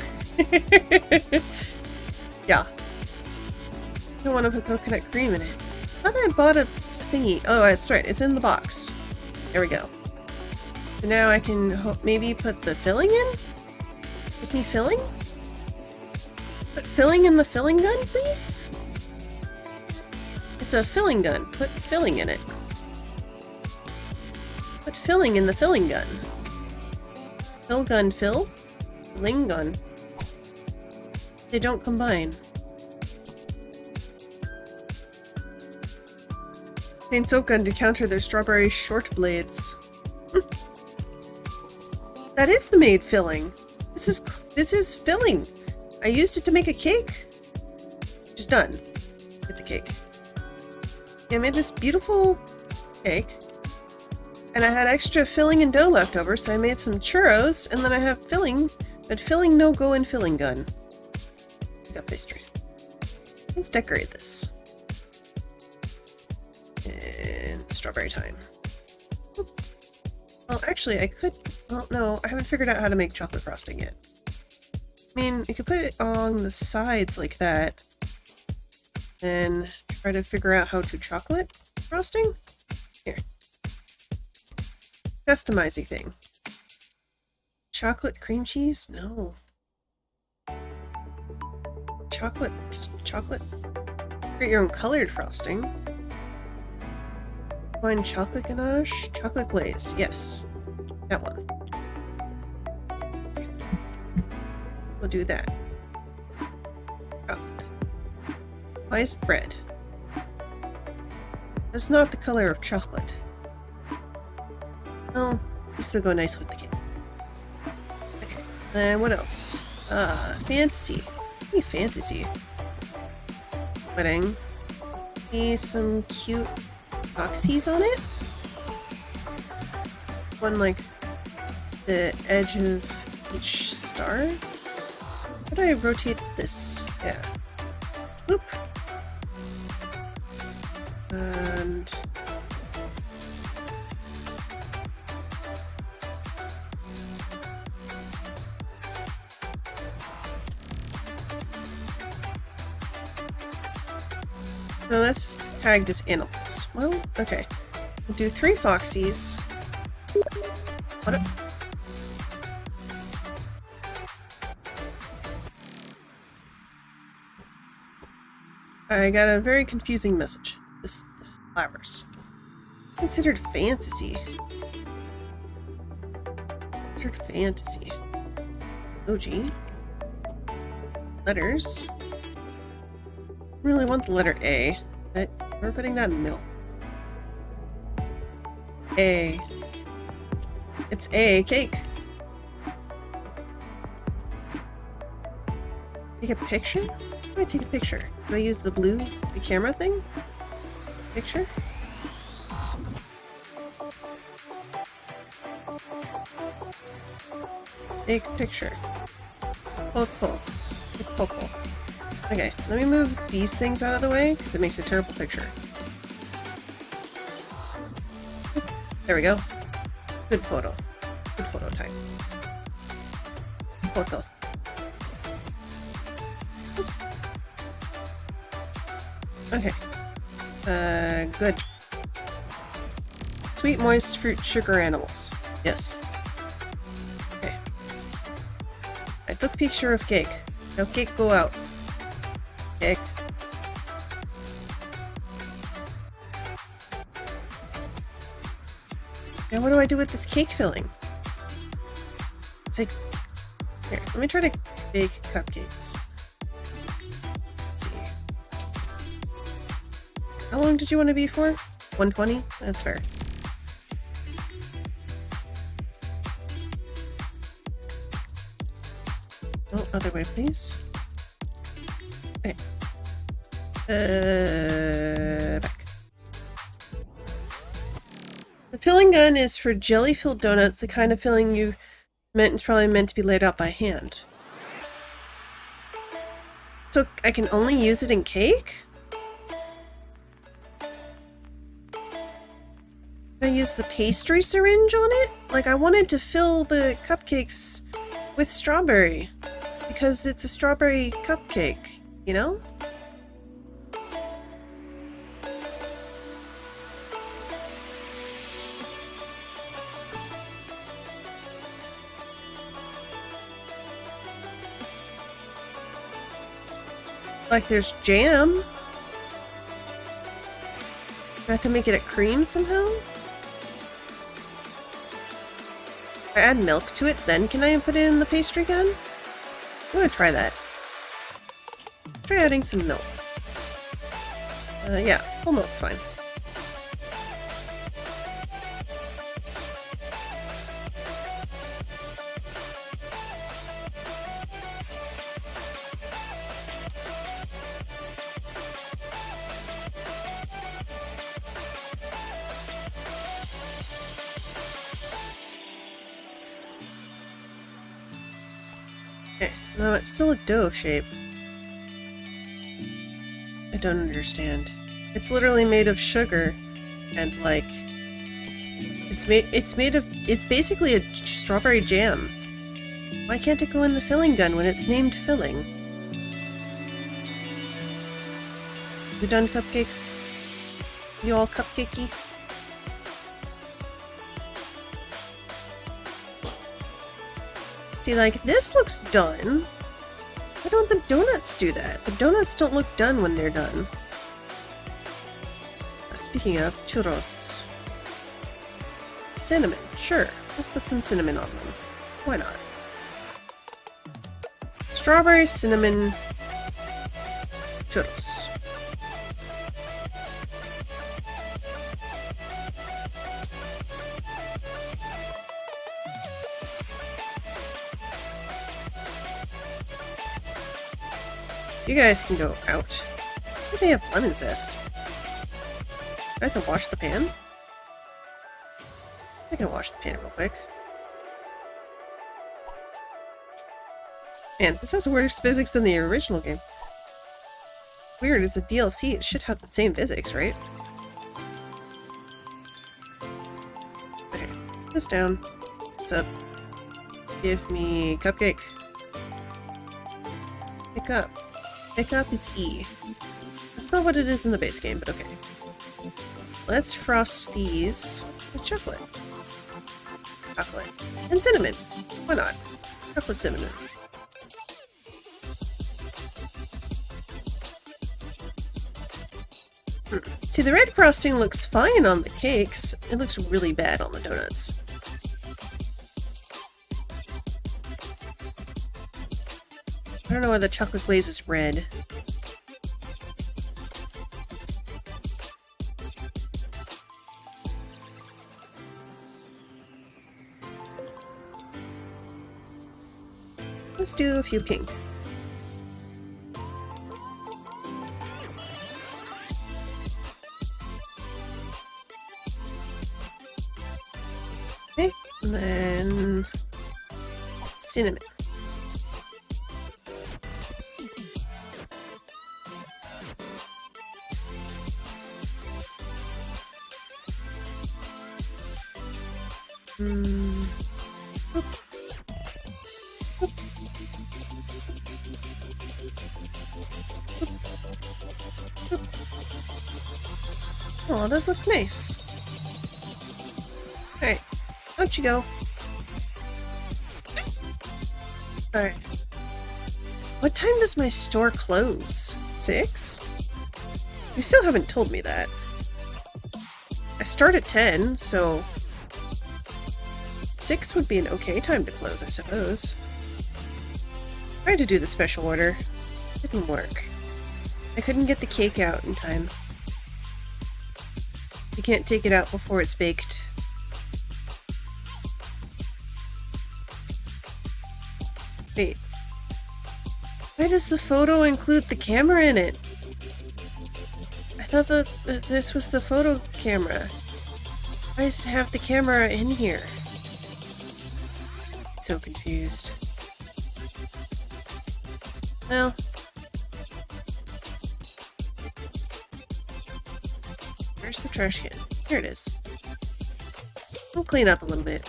Yeah. Don't want to put coconut cream in it. I thought I bought a thingy. Oh, that's right. It's in the box. There we go. So now I can maybe put the filling in? Give me filling? Put filling in the filling gun, please? It's a filling gun. Put filling in it. Put filling in the filling gun. Fill gun fill? Filling gun. They don't combine. Obtain soap gun to counter their strawberry short blades. That is the made filling. This is filling. I used it to make a cake. Just done with the cake. I made this beautiful cake. And I had extra filling and dough left over, so I made some churros, and then I have filling, but filling no go in filling gun. I got pastry. Let's decorate this. And strawberry time. Well, actually, I could... Well, no, I haven't figured out how to make chocolate frosting yet. I mean, you could put it on the sides like that, and try to figure out how to chocolate frosting? Here. Customizing thing. Chocolate cream cheese? No. Chocolate. Just chocolate. Create your own colored frosting. Find chocolate ganache. Chocolate glaze. Yes. That one. We'll do that. Chocolate. Why is it red? That's not the color of chocolate. Oh, this will go nice with the cake. Okay, and what else? Fantasy. Give me fantasy. Pudding. Maybe some cute boxies on it. One like the edge of each star. How do I rotate this? Yeah. Oop. And no, that's tagged as animals. Well, okay. We'll do 3 foxies. What a I got a very confusing message. This flowers. Considered fantasy. Considered fantasy. OG. Letters. Really want the letter A, but we're putting that in the middle. A. It's A, cake. Take a picture? How do I take a picture? Do I use the camera thing? Picture? Take picture. Pull. Okay, let me move these things out of the way because it makes a terrible picture. There we go. Good photo. Good photo type. Photo. Okay. Good. Sweet, moist fruit, sugar animals. Yes. Okay. I took picture of cake. Now cake go out. Cake. Now what do I do with this cake filling? It's like... Here, let me try to bake cupcakes. Let's see. How long did you want to be for? 120? That's fair. Oh, other way, please. Okay. Back. The filling gun is for jelly-filled donuts, the kind of filling you meant is probably meant to be laid out by hand. So I can only use it in cake? Can I use the pastry syringe on it? Like, I wanted to fill the cupcakes with strawberry. Because it's a strawberry cupcake, you know? Like there's jam. I have to make it a cream somehow? If I add milk to it, then can I put it in the pastry gun? I'm gonna try that. Try adding some milk. Yeah, whole milk's fine. No, it's still a dough shape. I don't understand. It's literally made of sugar and like it's basically a strawberry jam. Why can't it go in the filling gun when it's named filling? You done cupcakes? You all cupcakey? See, like, this looks done. Why don't the donuts do that? The donuts don't look done when they're done. Speaking of, churros. Cinnamon, sure. Let's put some cinnamon on them. Why not? Strawberry cinnamon churros. You guys can go out. I think they have lemon zest. I can wash the pan. I can wash the pan real quick. Man, this has worse physics than the original game. Weird, it's a DLC. It should have the same physics, right? this down. What's up? Give me cupcake. Pick up. Pick up is E. That's not what it is in the base game, but okay. Let's frost these with chocolate. Chocolate. And cinnamon. Why not? Chocolate cinnamon. See, the red frosting looks fine on the cakes. It looks really bad on the donuts. I don't know why the chocolate glaze is red. Let's do a few pink. Okay, and then cinnamon. Oh, those look nice. Alright, out you go. Alright. What time does my store close? 6? You still haven't told me that. I start at 10, so 6 would be an okay time to close, I suppose. Tried to do the special order. Didn't work. I couldn't get the cake out in time. You can't take it out before it's baked. Wait. Why does the photo include the camera in it? I thought that this was the photo camera. Why does it have the camera in here? So confused. Well. Where's the trash can? Here it is. We'll clean up a little bit.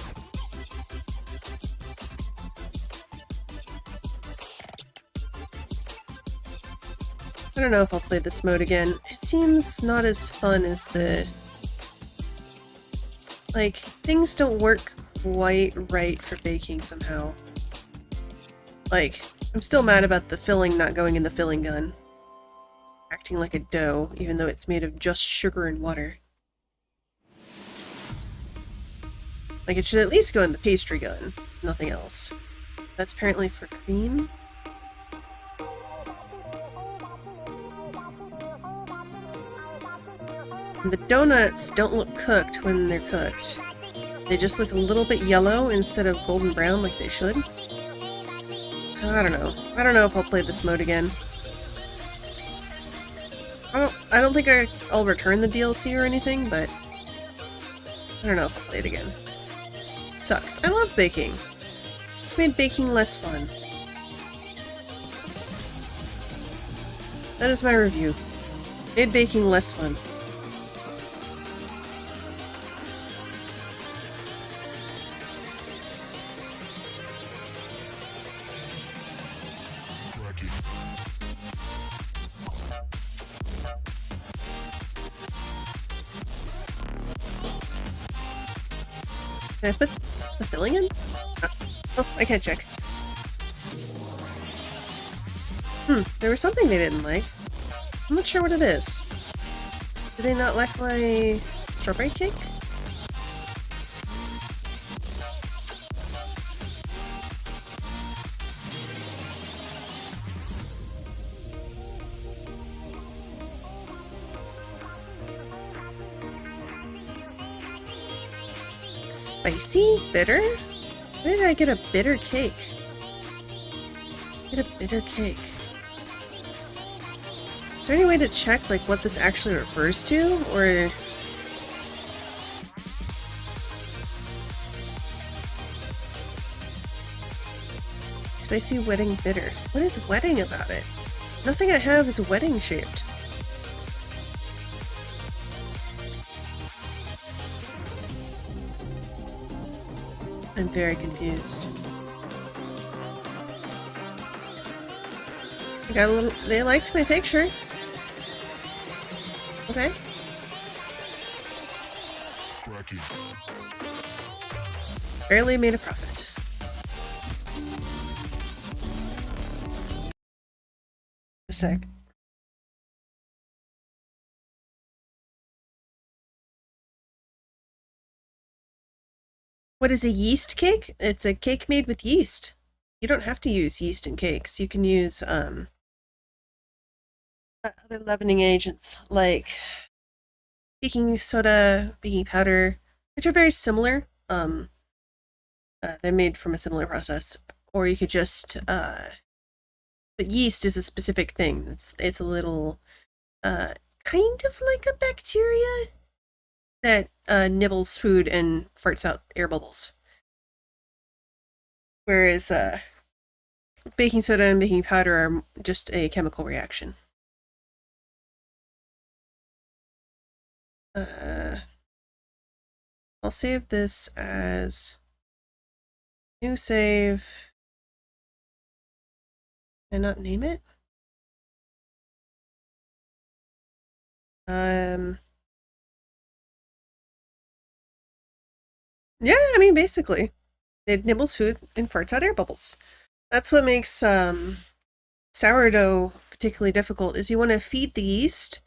I don't know if I'll play this mode again. It seems not as fun as the... Like, things don't work quite right for baking somehow. Like, I'm still mad about the filling not going in the filling gun. Acting like a dough, even though it's made of just sugar and water. Like, it should at least go in the pastry gun, nothing else. That's apparently for cream? And the donuts don't look cooked when they're cooked. They just look a little bit yellow instead of golden brown like they should. I don't know. I don't know if I'll play this mode again. I don't think I'll return the DLC or anything, but I don't know if I'll play it again. Sucks. I love baking. It's made baking less fun. That is my review. Made baking less fun. Can I put the filling in? Oh, I can't check. There was something they didn't like. I'm not sure what it is. Do they not like my strawberry cake? Spicy? Bitter? Where did I get a bitter cake? Get a bitter cake. Is there any way to check like what this actually refers to? Or spicy wedding bitter. What is wedding about it? Nothing I have is wedding shaped. I'm very confused. I got a little. They liked my picture. Okay. Barely made a profit. A sec. What is a yeast cake? It's a cake made with yeast. You don't have to use yeast in cakes. You can use other leavening agents like baking soda, baking powder, which are very similar. They're made from a similar process. Or you could just but yeast is a specific thing. It's a little kind of like a bacteria that nibbles food and farts out air bubbles. Whereas baking soda and baking powder are just a chemical reaction. I'll save this as new save and not name it. Yeah, I mean, basically. It nibbles food and farts out air bubbles. That's what makes sourdough particularly difficult, is you want to feed the yeast,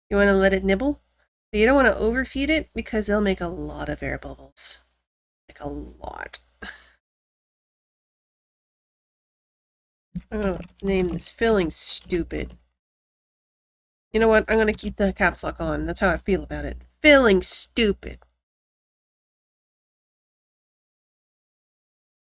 you want to let it nibble, but you don't want to overfeed it because they'll make a lot of air bubbles. Like a lot. I'm gonna name this filling stupid. You know what? I'm gonna keep the caps lock on. That's how I feel about it. Filling stupid.